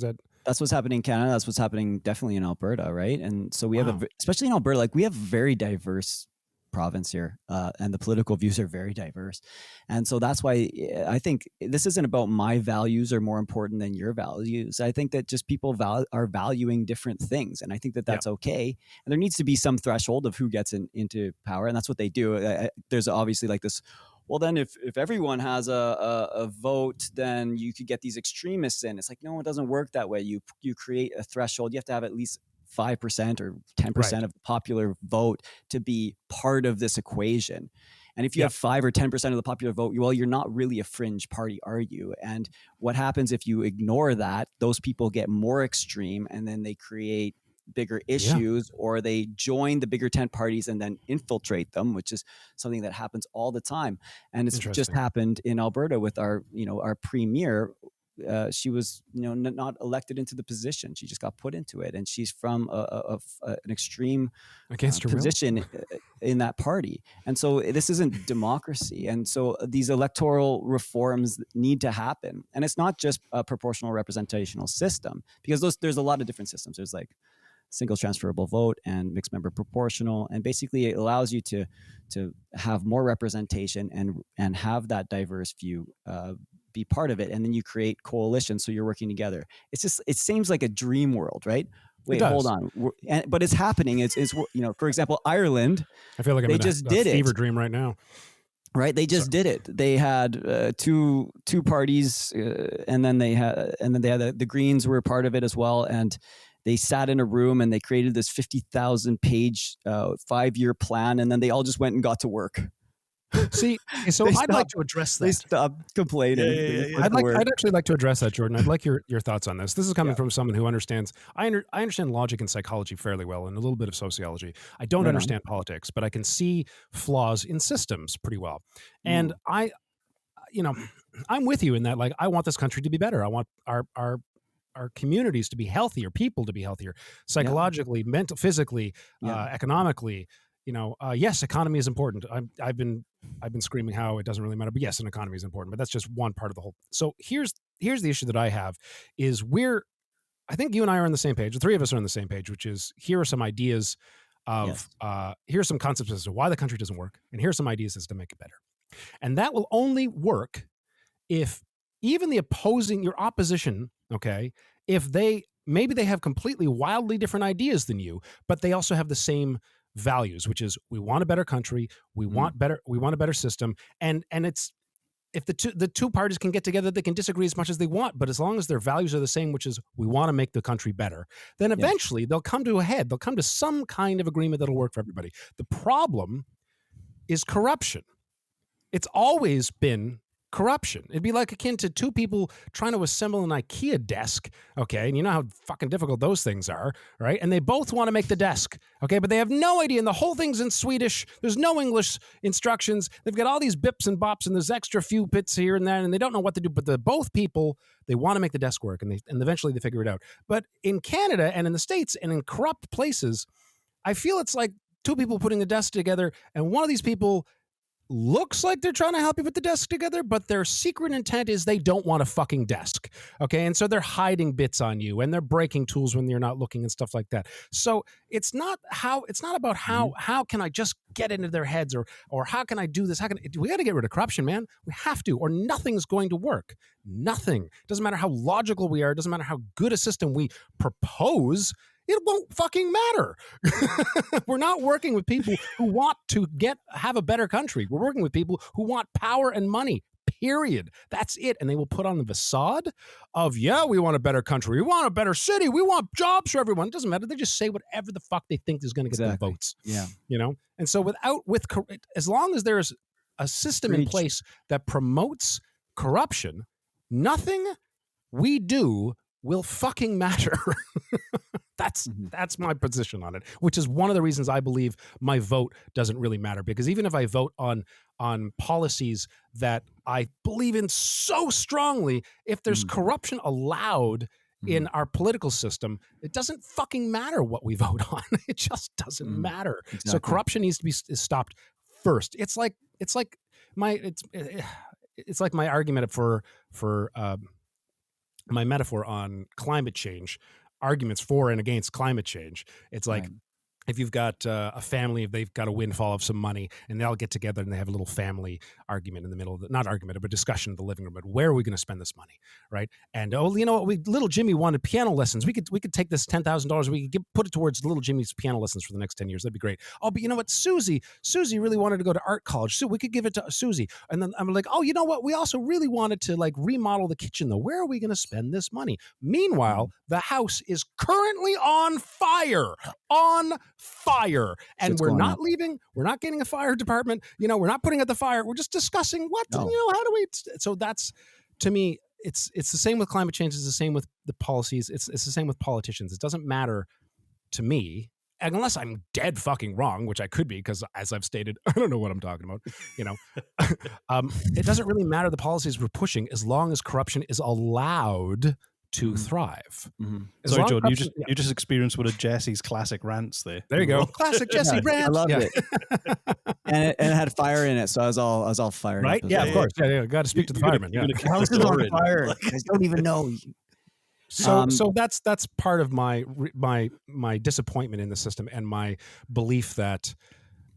That's what's happening in Canada. That's what's happening definitely in Alberta, right? And so we have especially in Alberta, like we have very diverse province here, and the political views are very diverse. And so that's why I think this isn't about my values are more important than your values. I think that just people are valuing different things. And I think that that's okay. And there needs to be some threshold of who gets into power. And that's what they do. There's obviously like this, well, then if everyone has a vote, then you could get these extremists in. It's like, no, it doesn't work that way. You create a threshold. You have to have at least 5% or 10% of the popular vote to be part of this equation. And if you have 5 or 10% of the popular vote, well, you're not really a fringe party, are you? And what happens if you ignore that? Those people get more extreme, and then they create bigger issues, or they join the bigger tent parties and then infiltrate them, which is something that happens all the time. And it's just happened in Alberta with our premier. She was, not elected into the position. She just got put into it, and she's from an extreme position in that party. And so this isn't democracy. And so these electoral reforms need to happen. And it's not just a proportional representational system, because there's a lot of different systems. There's like single transferable vote and mixed member proportional, and basically it allows you to have more representation and have that diverse view be part of it, and then you create coalitions, so you're working together. It seems like a dream world, right? Wait, hold on, but it's happening. It's for example, Ireland. I feel like I'm in a fever dream right now. Right, they just did it. They had two parties, and then they had the Greens were part of it as well, and they sat in a room and they created this 50,000-page 5-year plan, and then they all just went and got to work. See, so I'd like to address that. They stopped complaining. I'd actually like to address that, Jordan. I'd like your thoughts on this. This is coming from someone who understands. I understand logic and psychology fairly well, and a little bit of sociology. I don't understand politics, but I can see flaws in systems pretty well. And I'm with you in that. Like, I want this country to be better. I want our our communities to be healthier, people to be healthier, psychologically, mental, physically, economically. Yes, economy is important. I've been screaming how it doesn't really matter, but yes, an economy is important. But that's just one part of the whole. So here's the issue that I have is I think you and I are on the same page. The three of us are on the same page, which is here are some ideas of here's some concepts as to why the country doesn't work, and here's some ideas as to make it better. And that will only work if even your opposition, okay, if maybe they have completely wildly different ideas than you, but they also have the same values, which is we want a better country, we want a better system, and it's if the two parties can get together, they can disagree as much as they want, but as long as their values are the same, which is we want to make the country better, then eventually they'll come to a head. They'll come to some kind of agreement that'll work for everybody. The problem is corruption. It's always been corruption. It'd be like akin to two people trying to assemble an IKEA desk, okay? And you know how fucking difficult those things are, right? And they both want to make the desk, okay? But they have no idea, and the whole thing's in Swedish. There's no English instructions. They've got all these bips and bops, and there's extra few bits here and there, and they don't know what to do. But both people, they want to make the desk work, and eventually they figure it out. But in Canada and in the States and in corrupt places, I feel it's like two people putting the desk together, and one of these people looks like they're trying to help you put the desk together, but their secret intent is they don't want a fucking desk. Okay. And so they're hiding bits on you and they're breaking tools when you're not looking and stuff like that. So it's not about how can I just get into their heads or how can I do this? We got to get rid of corruption, man. We have to, or nothing's going to work. Nothing. Doesn't matter how logical we are. Doesn't matter how good a system we propose. It won't fucking matter. We're not working with people who want to have a better country. We're working with people who want power and money, period. That's it. And they will put on the facade of, we want a better country. We want a better city. We want jobs for everyone. It doesn't matter. They just say whatever the fuck they think is going to get them votes. Yeah. And so as long as there's a system in place that promotes corruption, nothing we do will fucking matter. That's my position on it, which is one of the reasons I believe my vote doesn't really matter, because even if I vote on policies that I believe in so strongly, if there's corruption allowed in our political system, it doesn't fucking matter what we vote on. It just doesn't matter. Exactly. So corruption needs to be stopped first. It's like my argument for my metaphor on climate change. Arguments for and against climate change. It's like if you've got a family, if they've got a windfall of some money and they all get together and they have a little family argument in the middle of not argument, but discussion in the living room. But where are we going to spend this money? Right. And, you know what? Little Jimmy wanted piano lessons. We could take this $10,000. We could put it towards little Jimmy's piano lessons for the next 10 years. That'd be great. Oh, but you know what? Susie really wanted to go to art college. So we could give it to Susie. And then I'm like, oh, you know what? We also really wanted to remodel the kitchen though. Where are we going to spend this money? Meanwhile, the house is currently on fire. And we're not leaving. We're not getting a fire department. We're not putting out the fire. We're just discussing how do we. So that's, to me, it's the same with climate change. It's the same with the policies. It's the same with politicians. It doesn't matter to me, unless I'm dead fucking wrong, which I could be, because as I've stated, I don't know what I'm talking about. It doesn't really matter the policies we're pushing as long as corruption is allowed to thrive. Sorry, Jordan, you just experienced one of Jesse's classic rants there. There you go. Classic Jesse rant. I loved it. and it had fire in it, so I was all fired up. Right? Yeah, of course. Yeah, got to speak to the fireman. The house is on fire. I don't even know. So that's part of my disappointment in the system and my belief that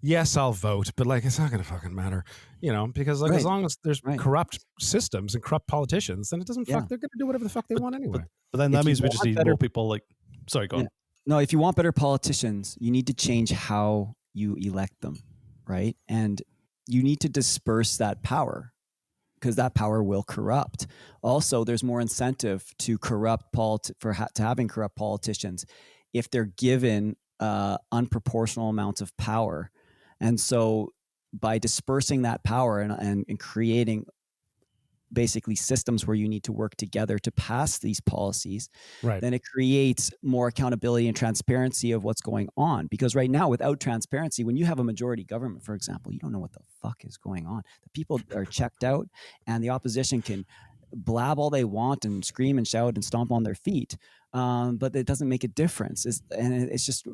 yes, I'll vote, but it's not going to fucking matter, because as long as there's corrupt systems and corrupt politicians, then it doesn't they're going to do whatever the fuck they want anyway. But then that means we just need more people sorry, go on. No, if you want better politicians, you need to change how you elect them, right? And you need to disperse that power, because that power will corrupt. Also, there's more incentive to having corrupt politicians if they're given unproportional amounts of power. And so by dispersing that power and creating basically systems where you need to work together to pass these policies, then it creates more accountability and transparency of what's going on. Because right now, without transparency, when you have a majority government, for example, you don't know what the fuck is going on. The people are checked out and the opposition can blab all they want and scream and shout and stomp on their feet. But it doesn't make a difference. It's just,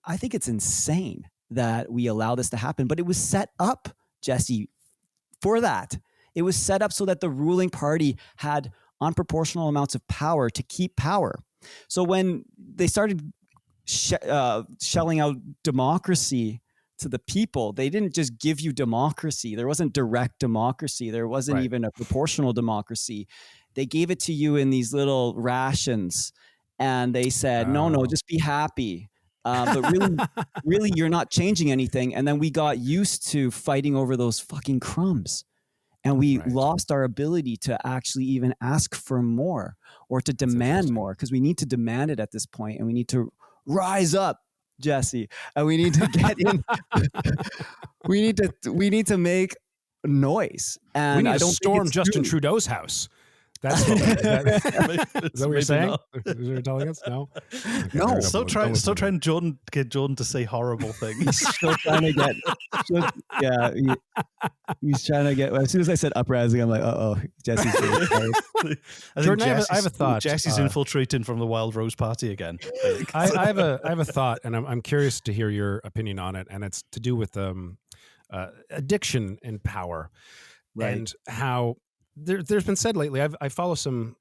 I think it's insane that we allow this to happen, but it was set up, Jesse, for that. It was set up so that the ruling party had unproportional amounts of power to keep power. So when they started shelling out democracy to the people, they didn't just give you democracy. There wasn't direct democracy. There wasn't even a proportional democracy. They gave it to you in these little rations, and they said, no, just be happy. But really, you're not changing anything. And then we got used to fighting over those fucking crumbs. And we lost our ability to actually even ask for more or to demand more, because we need to demand it at this point, and we need to rise up, Jesse, and we need to get in. we need to make noise. And we need I don't to storm Justin Trudeau's house. That's what, is that what you're saying? Is that what you're telling us? No. Still trying to get Jordan to say horrible things. He's still trying to get. He's trying to get. As soon as I said uprising, I'm like, Jesse's. Jordan, I have a thought. Jesse's infiltrating from the Wild Rose Party again. I have a thought, and I'm curious to hear your opinion on it. And it's to do with addiction and power, and how. There's been said lately. I follow some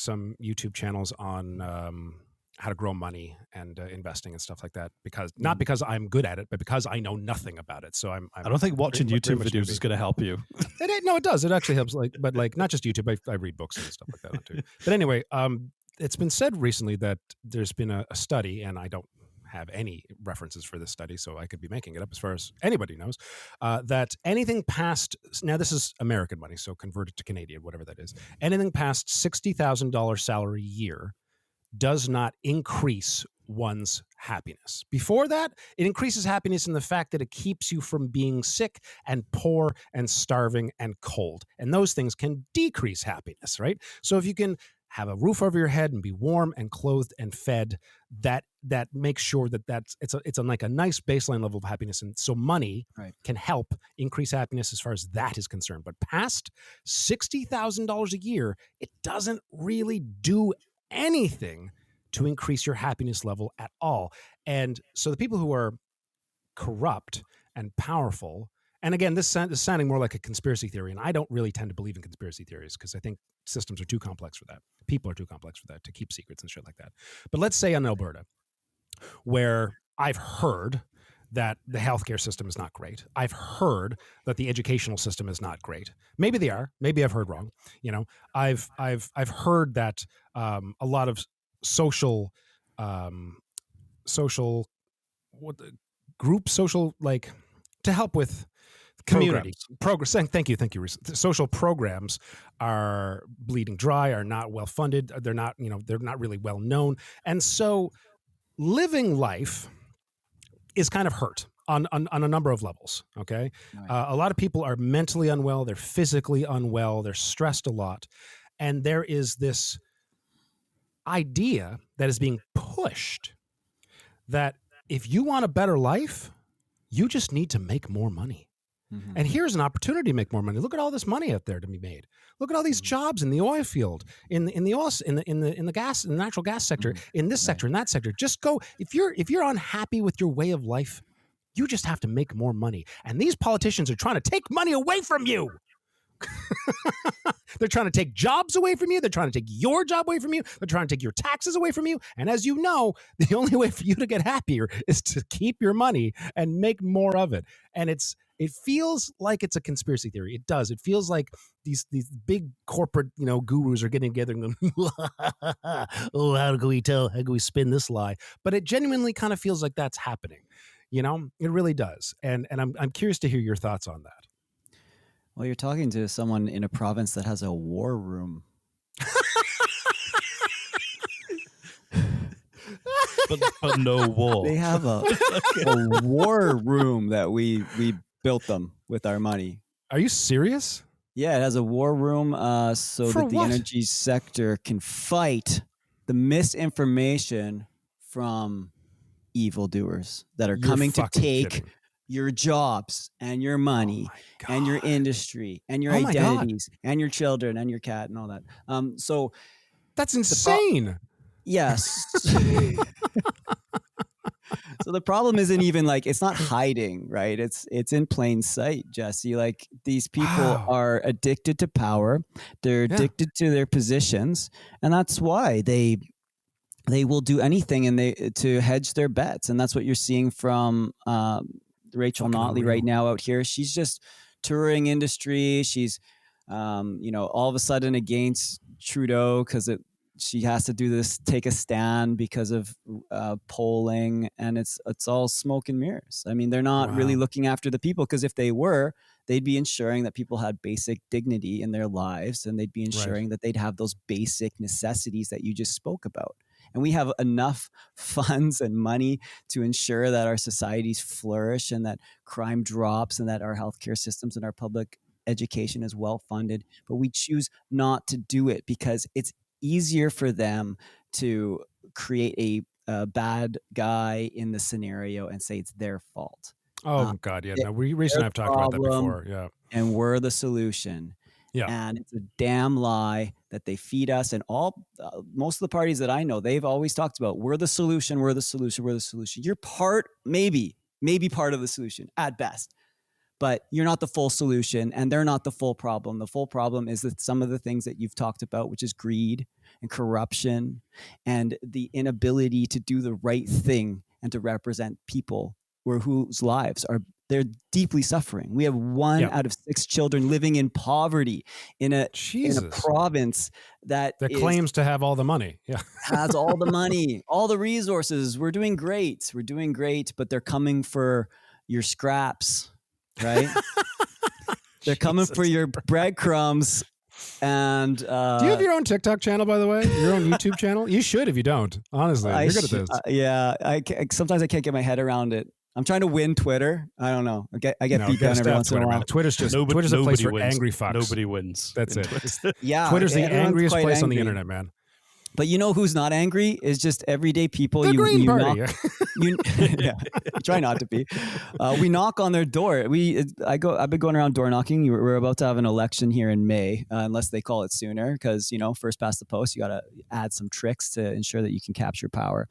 YouTube channels on how to grow money and investing and stuff like that, because not because I'm good at it, but because I know nothing about it. So I don't think watching YouTube videos is going to help you. No, it does. It actually helps. But not just YouTube. I read books and stuff like that too. But anyway, it's been said recently that there's been a study, and I don't have any references for this study, so I could be making it up as far as anybody knows, that anything past, now this is American money, so converted to Canadian, whatever that is, anything past $60,000 salary a year does not increase one's happiness. Before that, it increases happiness in the fact that it keeps you from being sick and poor and starving and cold. And those things can decrease happiness, right? So if you can have a roof over your head and be warm and clothed and fed, that makes sure that it's like a nice baseline level of happiness. And so money can help increase happiness as far as that is concerned. But past $60,000 a year, it doesn't really do anything to increase your happiness level at all. And so the people who are corrupt and powerful, and again, this is sounding more like a conspiracy theory, and I don't really tend to believe in conspiracy theories because I think systems are too complex for that. People are too complex for that, to keep secrets and shit like that. But let's say in Alberta, where I've heard that the healthcare system is not great. I've heard that the educational system is not great. Maybe they are. Maybe I've heard wrong. I've heard that a lot of social like to help with community progress. Thank you. Social programs are bleeding dry, are not well funded. They're not really well known. And so living life is kind of hurt on a number of levels. Okay. Right. A lot of people are mentally unwell. They're physically unwell. They're stressed a lot. And there is this idea that is being pushed that if you want a better life, you just need to make more money. Mm-hmm. And here's an opportunity to make more money. Look at all this money out there to be made. Look at all these jobs in the oil field, in the gas, in the natural gas sector, in this sector, in that sector. Just go. If you're unhappy with your way of life, you just have to make more money. And these politicians are trying to take money away from you. They're trying to take jobs away from you. They're trying to take your job away from you. They're trying to take your taxes away from you. And as you know, the only way for you to get happier is to keep your money and make more of it. And it feels like it's a conspiracy theory. It does. It feels like these big corporate, gurus are getting together and going, oh, how can we tell? How can we spin this lie? But it genuinely kind of feels like that's happening. It really does. And I'm curious to hear your thoughts on that. Well, you're talking to someone in a province that has a war room. but no war. They have a war room that we built them with our money. Are you serious? Yeah, it has a war room so For that the what? energy sector can fight the misinformation from evildoers that are coming to take your jobs and your money and your industry and your identities and your children and your cat and all that. So that's insane. Yes. So the problem isn't even like, it's not hiding, right? It's in plain sight, Jesse. Like, these people are addicted to power. They're addicted to their positions. And that's why they will do anything to hedge their bets. And that's what you're seeing from Rachel Notley right now out here. She's just touring industry. She's, all of a sudden against Trudeau because she has to do this, take a stand because of polling, and it's all smoke and mirrors. I mean, they're not really looking after the people, because if they were, they'd be ensuring that people had basic dignity in their lives, and they'd be ensuring that they'd have those basic necessities that you just spoke about. And we have enough funds and money to ensure that our societies flourish and that crime drops and that our healthcare systems and our public education is well funded. But we choose not to do it because it's easier for them to create a bad guy in the scenario and say it's their fault. Oh God, yeah. No, we recently have talked about that before. Yeah, and we're the solution. Yeah, and it's a damn lie that they feed us. And most of the parties that I know, they've always talked about we're the solution, we're the solution, we're the solution. You're maybe part of the solution at best. But you're not the full solution, and they're not the full problem. The full problem is that some of the things that you've talked about, which is greed and corruption and the inability to do the right thing and to represent people whose lives they're deeply suffering. We have 1 out of 6 children living in poverty in a province that claims to have all the money. Yeah, has all the money, all the resources. We're doing great, but they're coming for your scraps. Right? They're coming for your breadcrumbs. And do you have your own TikTok channel, by the way? Your own YouTube channel? You should if you don't. Honestly, you're good at this. Sometimes I can't get my head around it. I'm trying to win Twitter. I don't know. I get beat down every once in a while. Twitter's a place for angry fucks. Nobody wins. That's it. Yeah, Twitter's the angriest place on the internet, man. But you know who's not angry is just everyday people. The Green Party. Try not to be. We knock on their door. I've been going around door knocking. We're about to have an election here in May, unless they call it sooner, because first past the post. You got to add some tricks to ensure that you can capture power.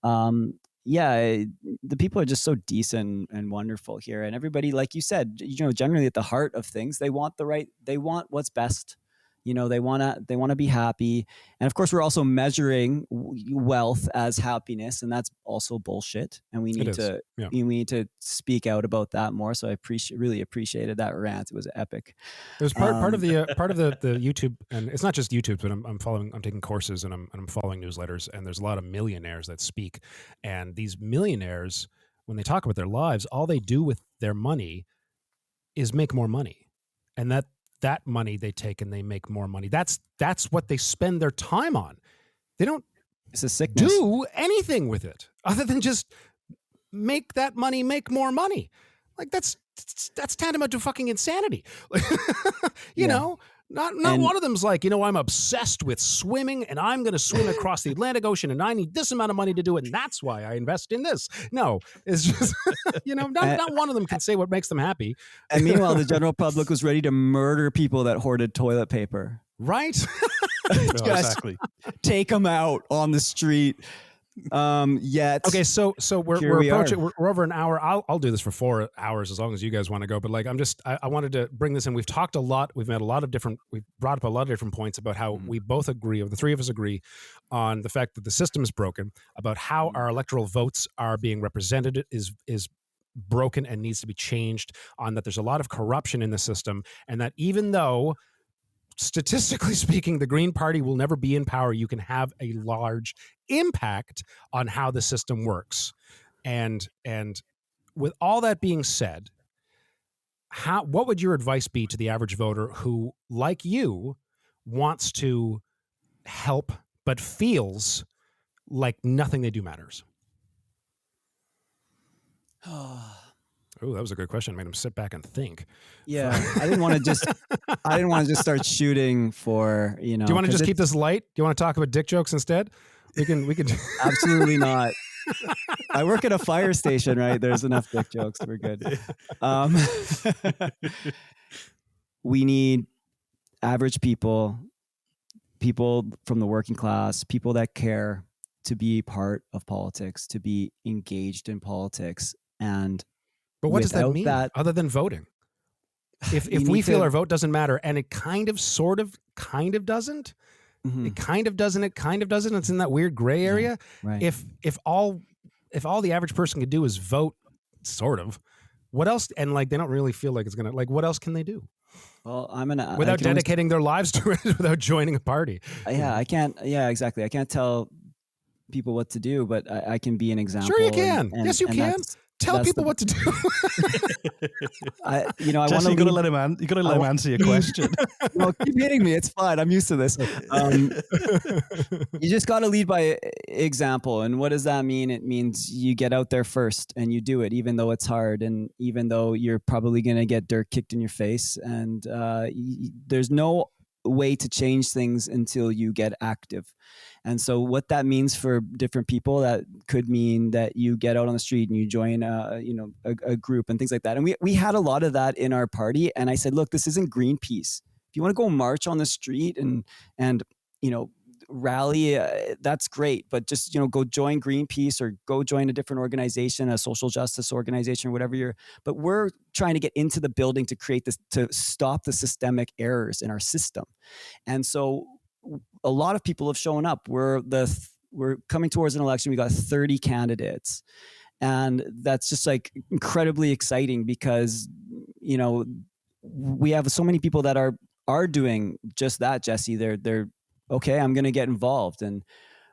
The people are just so decent and wonderful here, and everybody, like you said, generally at the heart of things, they want what's best. They want to be happy. And of course, we're also measuring wealth as happiness, and that's also bullshit. And we need to speak out about that more. So I really appreciated that rant. It was epic. It was part of the YouTube, and it's not just YouTube, but I'm taking courses and I'm following newsletters, and there's a lot of millionaires that speak. And these millionaires, when they talk about their lives, all they do with their money is make more money. And that money they take and they make more money. That's what they spend their time on. They don't do anything with it other than just make that money make more money. Like that's tantamount to fucking insanity. You know, not one of them's like, I'm obsessed with swimming and I'm going to swim across the Atlantic Ocean and I need this amount of money to do it. And that's why I invest in this. No, it's just, not one of them can say what makes them happy. And meanwhile, the general public was ready to murder people that hoarded toilet paper. Right? Exactly. Take them out on the street. Okay, so we're approaching. We're over an hour. I'll do this for 4 hours as long as you guys want to go. But I wanted to bring this in. We've talked a lot. We've brought up a lot of different points about how we both agree, or the three of us agree, on the fact that the system is broken, about how our electoral votes are being represented is broken and needs to be changed, on that there's a lot of corruption in the system, and that even though statistically speaking, the Green Party will never be in power, you can have a large impact on how the system works. And with all that being said, what would your advice be to the average voter who, like you, wants to help but feels like nothing they do matters? Oh, that was a good question. Made him sit back and think. Yeah, I didn't want to just start shooting for, Do you want to just keep this light? Do you want to talk about dick jokes instead? We can. Absolutely not. I work at a fire station, right? There's enough dick jokes. We're good. We need average people from the working class, people that care, to be part of politics, to be engaged in politics. And but what does that mean other than voting? If we feel our vote doesn't matter, and it kind of, sort of, kind of doesn't, it kind of doesn't, it kind of doesn't, it's in that weird gray area. Yeah, right. If all the average person could do is vote, sort of, what else? And like, they don't really feel like it's gonna, like, what else can they do? Well, without dedicating their lives to it, without joining a party. Yeah, I can't. Yeah, exactly. I can't tell people what to do, but I can be an example. Sure, you can. Yes, you can. Tell people what to do. I Jesse, you got to let him answer your question. No, keep hitting me. It's fine. I'm used to this. You just got to lead by example. And what does that mean? It means you get out there first and you do it, even though it's hard, and even though you're probably going to get dirt kicked in your face. And there's no way to change things until you get active. And so what that means for different people, that could mean that you get out on the street and you join a group and things like that. And we had a lot of that in our party. And I said, look, this isn't Greenpeace. If you want to go march on the street and rally, that's great. But just, go join Greenpeace or go join a different organization, a social justice organization, or whatever but we're trying to get into the building to create this, to stop the systemic errors in our system. And so a lot of people have shown up. We're coming towards an election. We got 30 candidates, and that's just like incredibly exciting because, we have so many people that are doing just that, Jesse. They're okay, I'm going to get involved. And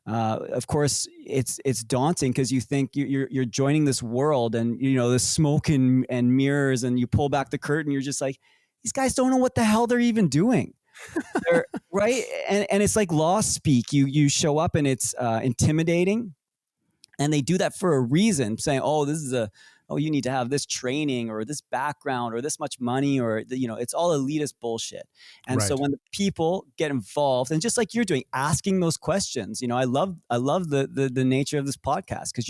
of course it's daunting because you think you're joining this world and, the smoke and mirrors, and you pull back the curtain. You're just like, these guys don't know what the hell they're even doing. Right. And it's like law speak. You show up and it's intimidating, and they do that for a reason, saying, you need to have this training or this background or this much money, or, it's all elitist bullshit. And so when the people get involved, and just like you're doing, asking those questions, I love the nature of this podcast, because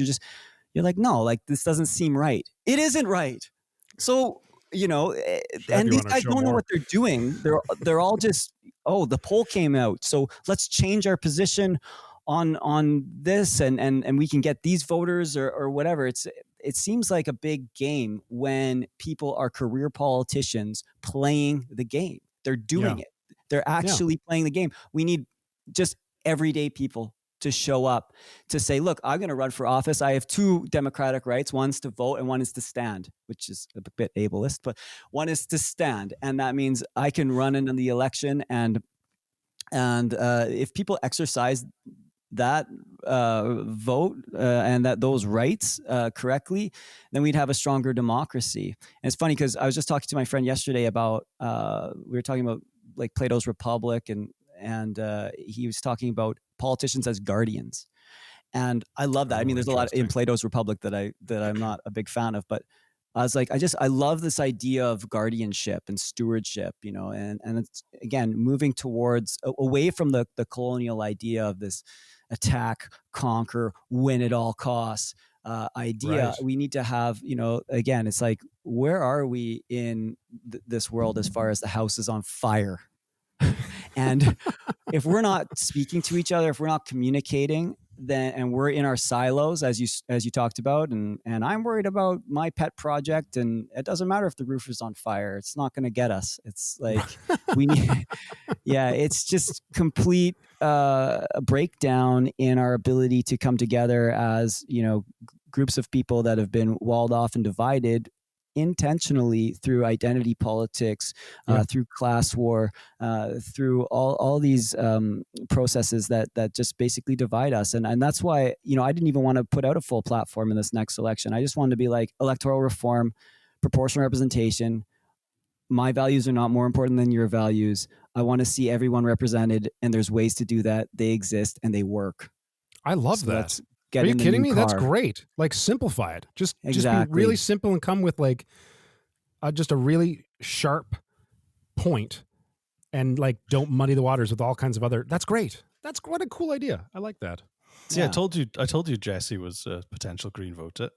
you're like, no, like, this doesn't seem right. It isn't right. So, and these guys don't know what they're doing. They're all just, the poll came out, so let's change our position on this, and we can get these voters or whatever. It seems like a big game when people are career politicians playing the game. They're doing it. They're actually playing the game. We need just everyday people to show up, to say, look, I'm going to run for office. I have two democratic rights. One's to vote and one is to stand, which is a bit ableist, but one is to stand. And that means I can run in the election. And if people exercise that vote and those rights correctly, then we'd have a stronger democracy. And it's funny because I was just talking to my friend yesterday about, we were talking about like Plato's Republic, and he was talking about politicians as guardians. And I love that. I mean, there's a lot in Plato's Republic that I'm not a big fan of, but I was like, I love this idea of guardianship and stewardship, and it's, again, moving towards away from the colonial idea of this attack, conquer, win at all costs idea. Right. We need to have, again, it's like, where are we in this world as far as the house is on fire? And if we're not speaking to each other, if we're not communicating, then, and we're in our silos, as you talked about, and I'm worried about my pet project, and it doesn't matter if the roof is on fire, it's not going to get us. It's like we need, it's just complete breakdown in our ability to come together as groups of people that have been walled off and divided intentionally through identity politics, through class war, through all these processes that just basically divide us. And that's why, I didn't even want to put out a full platform in this next election. I just wanted to be like, electoral reform, proportional representation. My values are not more important than your values. I want to see everyone represented, and there's ways to do that. They exist and they work. I love that. Are you kidding me? That's great. Like, simplify it. Just be really simple and come with like just a really sharp point, and like, don't muddy the waters with all kinds of other. That's great. What a cool idea. I like that. See, I told you Jesse was a potential Green voter.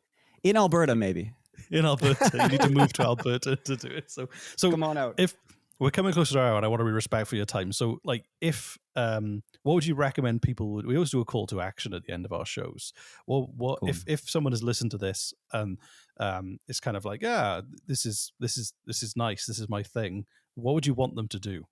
In Alberta, maybe. In Alberta. You need to move to Alberta to do it. So come on out. If we're coming closer to our hour and I want to be respectful of your time. So like if what would you recommend people would, we always do a call to action at the end of our shows. Well, what cool. if someone has listened to this and it's kind of like, yeah, this is nice, this is my thing. What would you want them to do?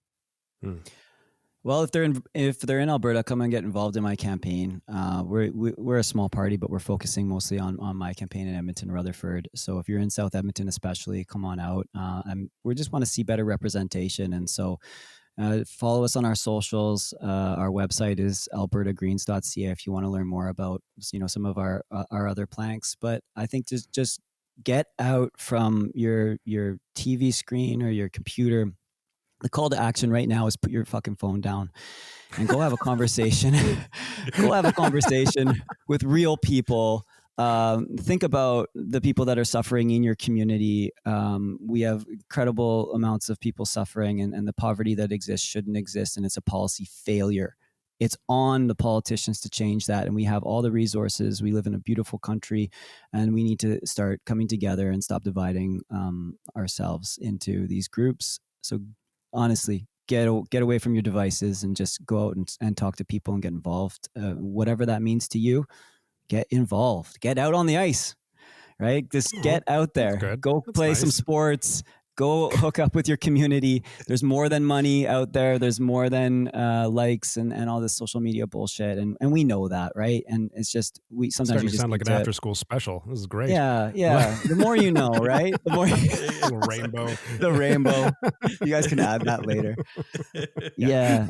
Well, if they're in Alberta, come and get involved in my campaign. We're a small party, but we're focusing mostly on my campaign in Edmonton, Rutherford. So if you're in South Edmonton, especially, come on out. We just want to see better representation, and so follow us on our socials. Our website is albertagreens.ca if you want to learn more about some of our other planks. But I think just get out from your TV screen or your computer. The call to action right now is put your fucking phone down and go have a conversation. Go have a conversation with real people. Think about the people that are suffering in your community. We have incredible amounts of people suffering, and the poverty that exists shouldn't exist, and it's a policy failure. It's on the politicians to change that, and we have all the resources. We live in a beautiful country, and we need to start coming together and stop dividing ourselves into these groups. So honestly, get away from your devices and just go out and talk to people and get involved. Whatever that means to you, get involved. Get out on the ice, right? Just get out there. Go play some sports. Go hook up with your community. There's more than money out there. There's more than likes and all this social media bullshit. And we know that, right? And it's just, sometimes you just sound like an after school special. This is great. Yeah. The more you know, right? The more the rainbow. The rainbow. You guys can add that later. Yeah.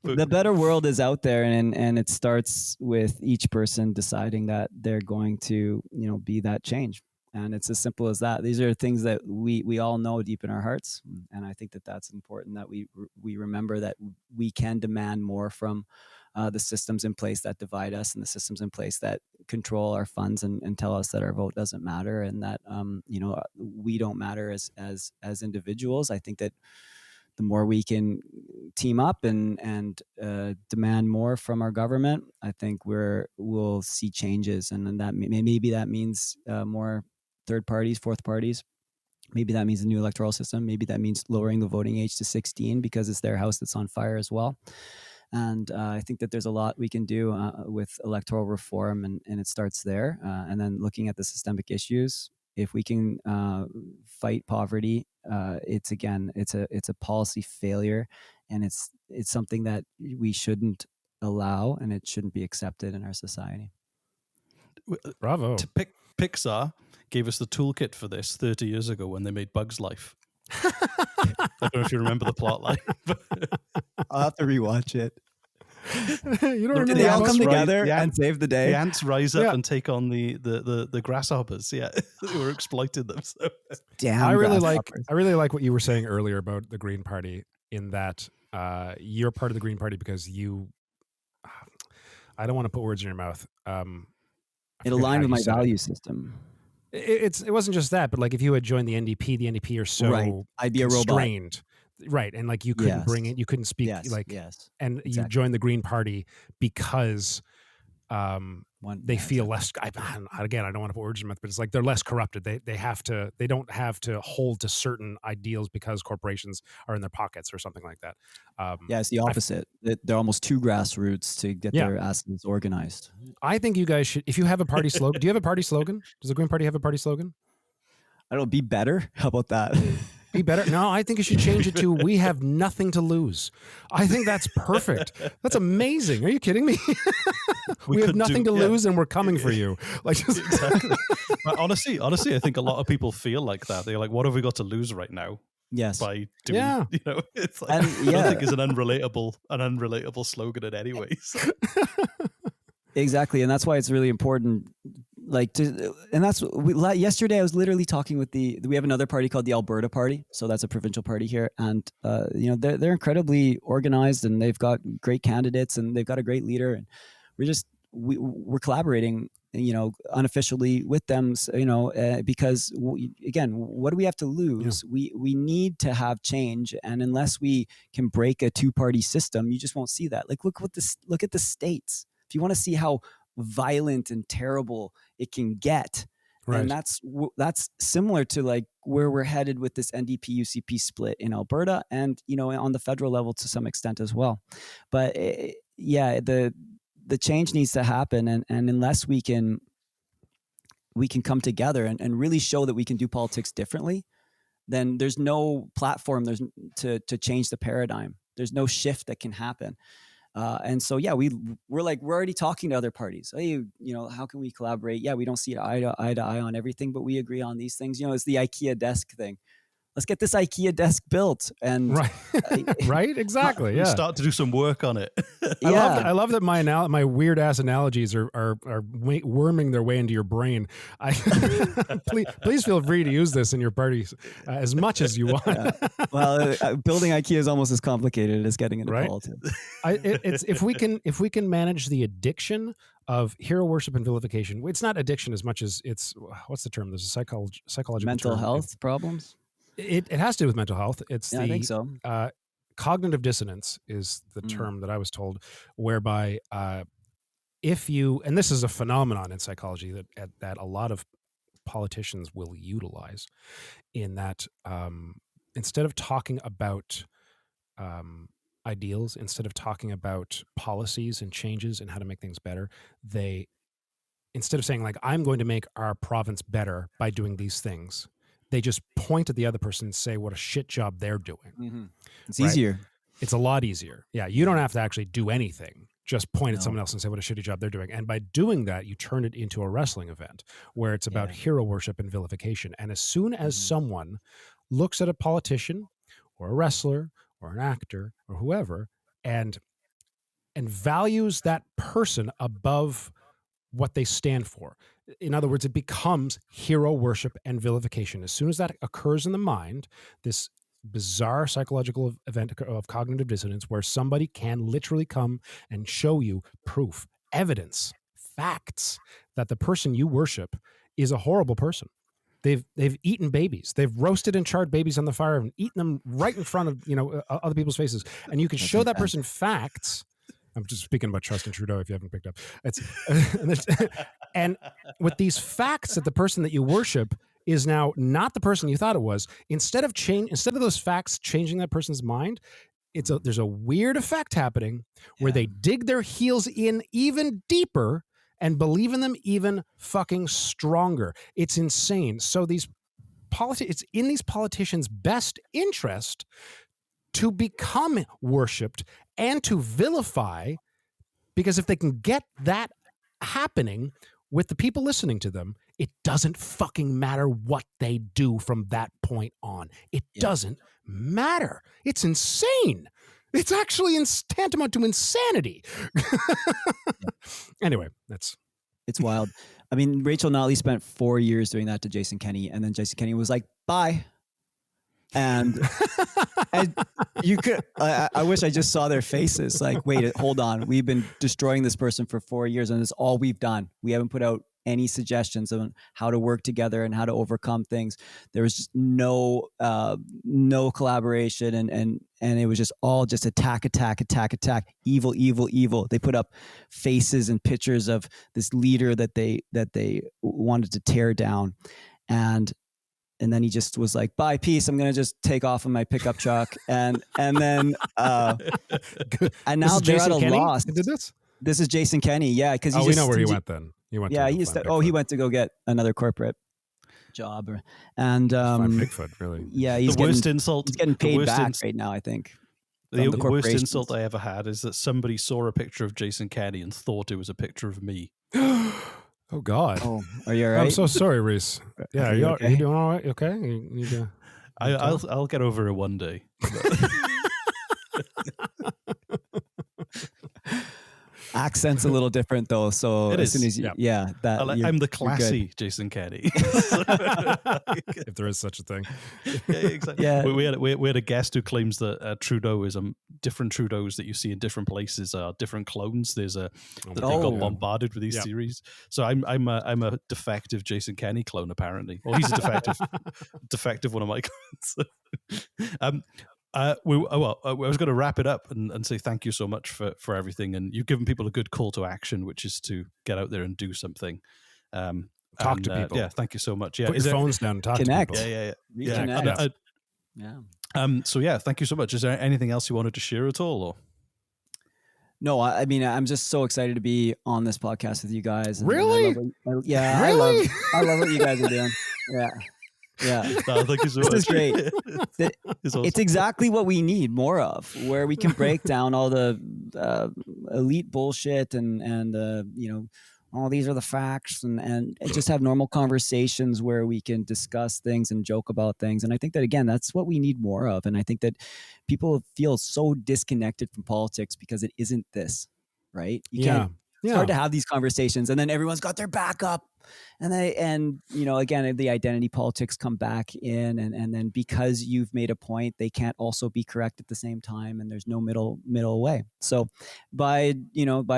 The better world is out there, and it starts with each person deciding that they're going to, be that change. And it's as simple as that. These are things that we all know deep in our hearts. And I think that that's important, that we remember that we can demand more from the systems in place that divide us, and the systems in place that control our funds and tell us that our vote doesn't matter, and that, we don't matter as individuals. I think that the more we can team up and demand more from our government, I think we'll see changes. And then maybe that means more third parties, fourth parties. Maybe that means a new electoral system. Maybe that means lowering the voting age to 16 because it's their house that's on fire as well. And I think that there's a lot we can do with electoral reform, and it starts there. And then looking at the systemic issues, if we can fight poverty, it's a policy failure, and it's something that we shouldn't allow, and it shouldn't be accepted in our society. Bravo. Pixar gave us the toolkit for this 30 years ago when they made Bug's Life. I don't know if you remember the plot line. I'll have to rewatch it. You don't remember they all come together and save the day. The ants rise up and take on the grasshoppers. Yeah, they were exploiting them. So. Damn, I really like what you were saying earlier about the Green Party, in that you're part of the Green Party because you. I don't want to put words in your mouth. It aligned with my value system. It wasn't just that, but like if you had joined the NDP are so right. I'd be a robot. Right, and like you couldn't bring it, you couldn't speak, and exactly. You joined the Green Party because they feel less. Again, I don't want to put words in my mouth, but it's like they're less corrupted. They don't have to hold to certain ideals because corporations are in their pockets or something like that. It's the opposite. They're almost too grassroots to get their asses organized. I think you guys should. If you have a party slogan, do you have a party slogan? Does the Green Party have a party slogan? I don't know. Be better. How about that? Be better. No, I think you should change it to "We have nothing to lose." I think that's perfect. That's amazing. Are you kidding me? we have nothing to lose, and we're coming for you. Like, exactly. But honestly, I think a lot of people feel like that. They're like, "What have we got to lose right now?" Yes. By doing, it's like, I don't think it's an unrelatable slogan in any way. So. Exactly, and that's why it's really important. Yesterday I was literally talking with we have another party called the Alberta Party, so that's a provincial party here, and they're incredibly organized, and they've got great candidates, and they've got a great leader, and we're collaborating, unofficially with them, because again, what do we have to lose? Yeah. We need to have change, and unless we can break a two-party system, you just won't see that. Like look at the states. if you want to see how violent and terrible it can get. Right. And that's similar to like where we're headed with this NDP UCP split in Alberta, and on the federal level to some extent as well. But the change needs to happen, and unless we can come together and really show that we can do politics differently, then there's no platform to change the paradigm. There's no shift that can happen. And so, we're already talking to other parties. Hey, how can we collaborate? Yeah, we don't see eye to eye on everything, but we agree on these things. It's the IKEA desk thing. Let's get this IKEA desk built. And right, exactly. Yeah, start to do some work on it. I love that my weird ass analogies are worming their way into your brain. Please feel free to use this in your parties as much as you want. Yeah. Well, building IKEA is almost as complicated as getting into politics. It's if we can manage the addiction of hero worship and vilification. It's not addiction as much as it's, what's the term? There's a psychological mental term. Health problems. It has to do with mental health. It's I think so. Cognitive dissonance is the term that I was told, whereby if you, and this is a phenomenon in psychology that a lot of politicians will utilize, in that instead of talking about ideals, instead of talking about policies and changes and how to make things better, they, instead of saying like, I'm going to make our province better by doing these things, they just point at the other person and say what a shit job they're doing. Mm-hmm. It's easier. It's a lot easier. Yeah, you don't have to actually do anything. Just point at someone else and say what a shitty job they're doing. And by doing that, you turn it into a wrestling event where it's about hero worship and vilification. And as soon as someone looks at a politician or a wrestler or an actor or whoever and values that person above what they stand for, in other words, it becomes hero worship and vilification. As soon as that occurs in the mind, this bizarre psychological event of cognitive dissonance where somebody can literally come and show you proof, evidence, facts that the person you worship is a horrible person. They've eaten babies. They've roasted and charred babies on the fire and eaten them right in front of other people's faces. And you can show that person facts. I'm just speaking about Justin Trudeau, if you haven't picked up. And with these facts that the person that you worship is now not the person you thought it was, instead of those facts changing that person's mind, there's a weird effect happening where they dig their heels in even deeper and believe in them even fucking stronger. It's insane. So it's in these politicians' best interest to become worshipped and to vilify, because if they can get that happening with the people listening to them, it doesn't fucking matter what they do from that point on. It doesn't matter. It's insane. It's actually tantamount to insanity. Anyway, it's wild. I mean, Rachel Notley spent 4 years doing that to Jason Kenney, and then Jason Kenney was like, bye. And you could, I wish I just saw their faces. Like, wait, hold on. We've been destroying this person for 4 years, and it's all we've done. We haven't put out any suggestions on how to work together and how to overcome things. There was just no collaboration, and it was just all just attack, evil. They put up faces and pictures of this leader that they wanted to tear down, and then he just was like, bye, peace. I'm going to just take off in my pickup truck. And then, and now they're at a loss. Did this? This is Jason Kenney. Yeah. Cause we know where he went then. He went. Yeah. He went to go get another corporate job. And, Bigfoot, really. Yeah. He's the worst insult. He's getting paid back right now, I think. The worst insult I ever had is that somebody saw a picture of Jason Kenney and thought it was a picture of me. Oh God! Oh, are you all right? I'm so sorry, Reese. Yeah, are you doing all right? Okay, you need to. I'll get over it one day. Accent's a little different though, so as soon as you, I'm the classy Jason Kenney. If there is such a thing. Yeah, exactly. Yeah. We had a guest who claims that Trudeau is different Trudeaus that you see in different places are different clones. There's they got bombarded with these theories. So I'm a defective Jason Kenney clone apparently. Well, he's a defective one of my clones. I was going to wrap it up and say thank you so much for everything. And you've given people a good call to action, which is to get out there and do something. Talk to people. Yeah, thank you so much. Yeah, Put your phones down and talk Connect. to people. Yeah. Reconnect. Yeah. So yeah, thank you so much. Is there anything else you wanted to share at all? Or? No, I mean, I'm just so excited to be on this podcast with you guys. Really? Really? I love what you guys are doing. Yeah. Yeah. No, thank you so much. This is great. Awesome. It's exactly what we need more of, where we can break down all the elite bullshit and oh, these are the facts and just have normal conversations where we can discuss things and joke about things. And I think that, again, that's what we need more of. And I think that people feel so disconnected from politics because it isn't this, right? You can't. It's hard to have these conversations, and then everyone's got their back up, and again, the identity politics come back in, and then because you've made a point, they can't also be correct at the same time, and there's no middle way. So by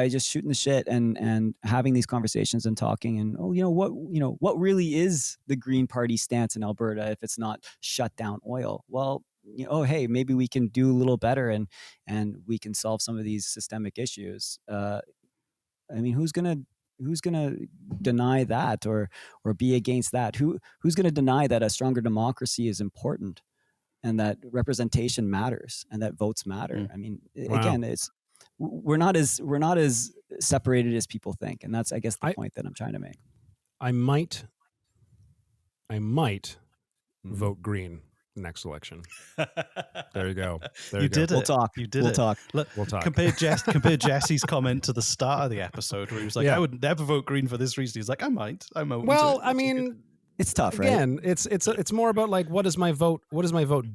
just shooting the shit and having these conversations and talking, and what really is the Green Party stance in Alberta if it's not shut down oil? Well, hey, maybe we can do a little better, and we can solve some of these systemic issues. I mean, who's gonna deny that or be against that? Who's gonna deny that a stronger democracy is important and that representation matters and that votes matter? I mean, again, we're not as separated as people think, and that's, I guess, the point that I'm trying to make. I might vote Green next election. There you go. You did it. We'll talk. You did we'll it. Talk. We'll talk. Compare Jesse's comment to the start of the episode where he was like, I would never vote Green for this reason. He's like, I might. I'm open to it. I mean, it's tough, right? Again, it's more about like, what is my vote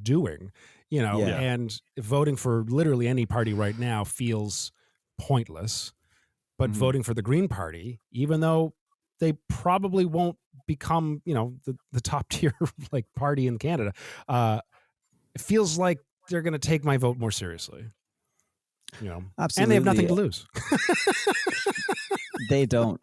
doing? And voting for literally any party right now feels pointless. But voting for the Green Party, even though they probably won't become, the top tier like party in Canada, it feels like they're going to take my vote more seriously. Absolutely. And they have nothing to lose. They don't.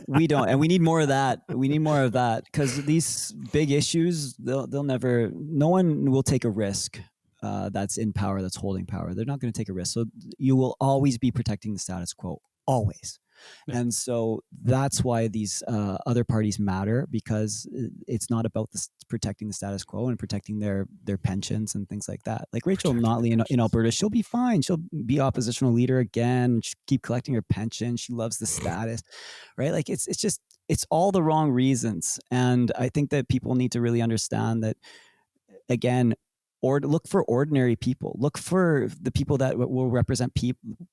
We don't, and we need more of that. We need more of that because these big issues, they'll never. No one will take a risk. That's in power. That's holding power. They're not going to take a risk. So you will always be protecting the status quo. Always. And so that's why these other parties matter, because it's not about protecting the status quo and protecting their pensions and things like that. Like Rachel Notley in Alberta, she'll be fine. She'll be oppositional leader again. She'll keep collecting her pension. She loves the status, right? Like it's all the wrong reasons. And I think that people need to really understand that, again, or look for ordinary people. Look for the people that will represent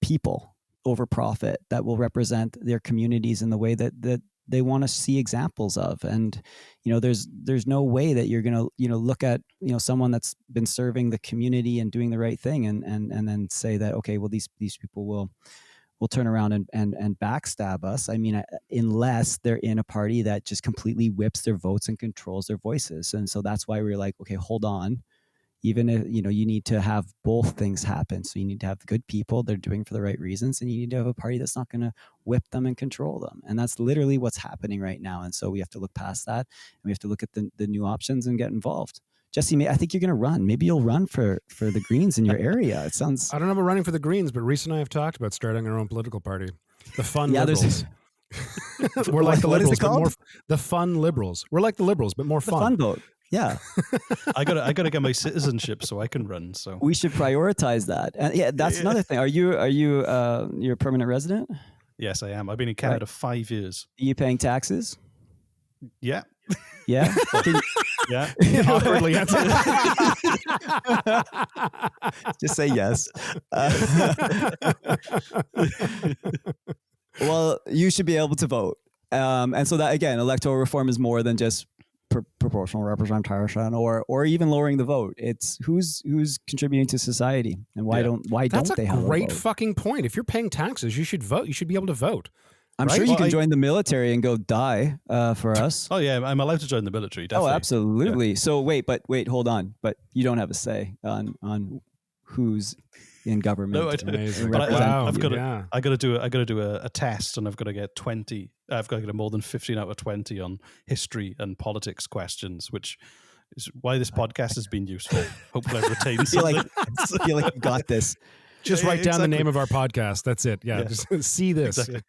people over profit, that will represent their communities in the way that they want to see examples of. And there's no way that you're going to look at someone that's been serving the community and doing the right thing and then say that, okay, well these people will turn around and backstab us. I mean, unless they're in a party that just completely whips their votes and controls their voices. And so that's why we're like, okay, hold on. Even if, you need to have both things happen. So you need to have the good people they're doing for the right reasons, and you need to have a party that's not going to whip them and control them. And that's literally what's happening right now. And so we have to look past that, and we have to look at the new options and get involved. Jesse, I think you're going to run. Maybe you'll run for the Greens in your area. It sounds... I don't know about running for the Greens, but Reese and I have talked about starting our own political party. The Fun Liberals. We're like the Liberals, but more... The Fun Liberals. We're like the Liberals, but more fun. The fun vote. Yeah. I gotta get my citizenship so I can run. So we should prioritize that. And that's another thing. Are you you're a permanent resident? Yes, I am. I've been in Canada 5 years. Are you paying taxes? Yeah. Yeah. Yeah. Awkwardly answer. Just say yes. Well, you should be able to vote. And so that, again, electoral reform is more than just proportional representation or even lowering the vote. It's who's contributing to society, and why don't they have a vote? That's a great fucking point. If you're paying taxes, you should vote. You should be able to vote. I'm sure you can join the military and go die for us. Oh yeah, I'm allowed to join the military. Definitely. Oh, absolutely. Yeah. So wait, hold on. But you don't have a say on who's in government. No, I don't. But I got to do a test, and I've got to get 20. I've got to get more than 15 out of 20 on history and politics questions, which It's why this podcast has been useful. Hopefully I've retained I feel something. like you got this. Just write down the name of our podcast. That's it. Yeah. Just see this. Exactly.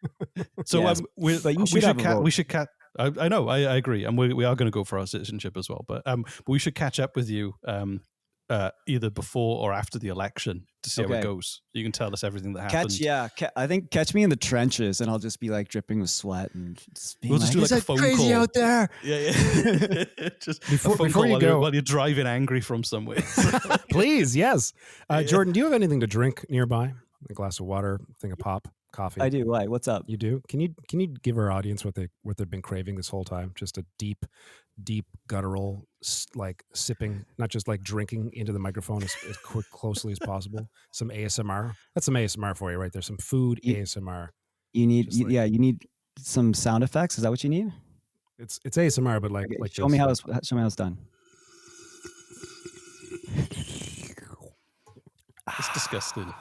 So Yes, but you should have a vote. we should I know, I agree. And we are going to go for our citizenship as well. But we should catch up with you either before or after the election to see how it goes. You can tell us everything that happened. I think catch me in the trenches and I'll just be like dripping with sweat and just being We'll just do like a phone crazy call out there. Yeah. Just Before you go, while you're driving angry from somewhere. please, yes. Jordan, do you have anything to drink nearby? A glass of water, thing of pop, coffee. I do. Why? What's up? You do? Can you give our audience what they've been craving this whole time? Just a deep guttural, like sipping, not just like drinking into the microphone as closely as possible. Some ASMR. That's some ASMR for you right there. Some food ASMR. You need you need some sound effects. Is that what you need? It's ASMR, but like show me how it's done. It's disgusting.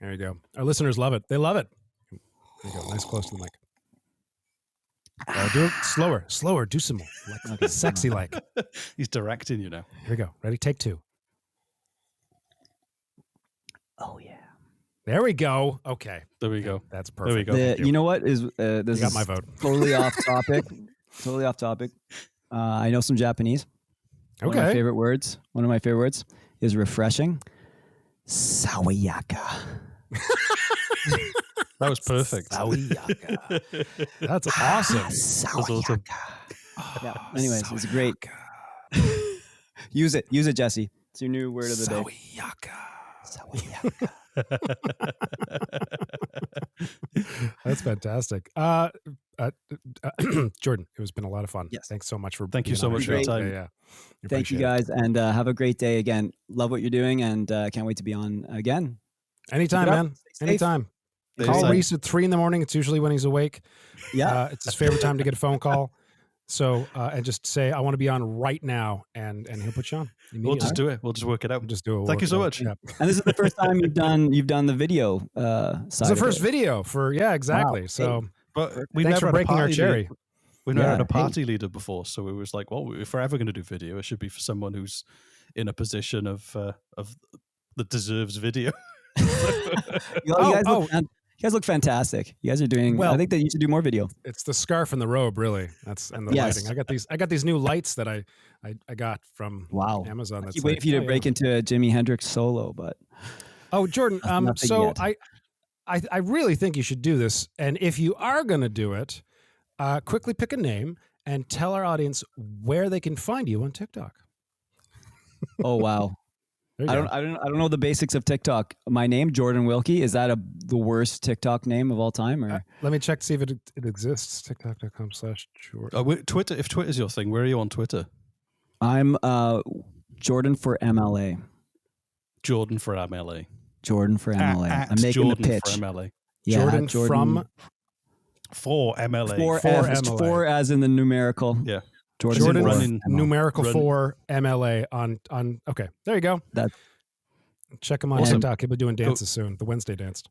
There you go. Our listeners love it. They love it. There you go. Nice close to the mic. Do it slower. Do some more. Like, sexy like. He's directing you now. Here we go. Ready? Take 2. Oh yeah. There we go. Okay. There we go. That's perfect. There we go. You know what is this You got is my vote. totally off topic. Totally off topic. I know some Japanese. Okay. One of my favorite words is refreshing. Sawayaka. That was perfect. Sawayaka. That's awesome. Sawayaka. Yeah. Anyways, it's great. Use it, Jesse. It's your new word of the day. Sawayaka. That's fantastic. Jordan, it has been a lot of fun. Yes. Thanks so much for Thank you being so on much the for show your time. today. Yeah. Thank you Appreciate guys, and have a great day again. Love what you're doing, and can't wait to be on again. it. Anytime, Keep it up. man. Stay safe. Anytime. Stay Call safe. Reese at 3 a.m. It's usually when he's awake. Yeah. It's his favorite time to get a phone call. So, and just say, I want to be on right now. And he'll put you on. We'll just do it. We'll just work it out. We'll just do it. Thank you so much. Yeah. And this is the first time you've done the video side. It's the first video for, exactly. Wow. So But we thanks never for had a breaking our party cherry. leader. We never Yeah. had a party leader before, so it was like, well, if we're ever going to do video, it should be for someone who's in a position of that deserves video. You guys look fantastic. You guys are doing Well- I think that you should do more video. It's the scarf and the robe, really. And the Yes. lighting. I got these new lights that I got from Wow. Amazon. I That's keep waiting for you to break into a Jimi Hendrix solo, but Oh, Jordan. Nothing So yet. I really think you should do this. And if you are going to do it, quickly pick a name and tell our audience where they can find you on TikTok. oh wow. There you I go. don't know the basics of TikTok. My name, Jordan Wilkie, is that the worst TikTok name of all time? Or Let me check to see if it exists. TikTok.com/Jordan. Twitter. If Twitter's your thing, where are you on Twitter? I'm Jordan for MLA. Jordan for MLA. Jordan for MLA. At I'm making Jordan the pitch. for MLA. Yeah, Jordan from For MLA. four, for F, MLA. 4 as in the numerical. Yeah. Jordan running- numerical run- 4 MLA on. Okay, there you go. That- Check him on Awesome. TikTok. He'll be doing dances soon. The Wednesday dance.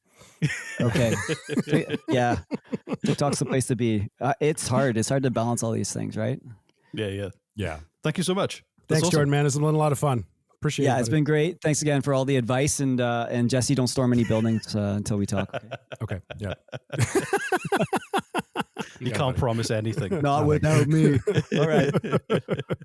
Okay. Yeah. TikTok's the place to be. It's hard. It's hard to balance all these things, right? Yeah. Yeah. Thank you so much. That's Thanks, awesome. Jordan. Man, it's been a lot of fun. Appreciate it. Yeah, it's been great. Thanks again for all the advice, and Jesse, don't storm any buildings until we talk. Okay? Okay. Yeah. You can't promise anything. Not without me. All right.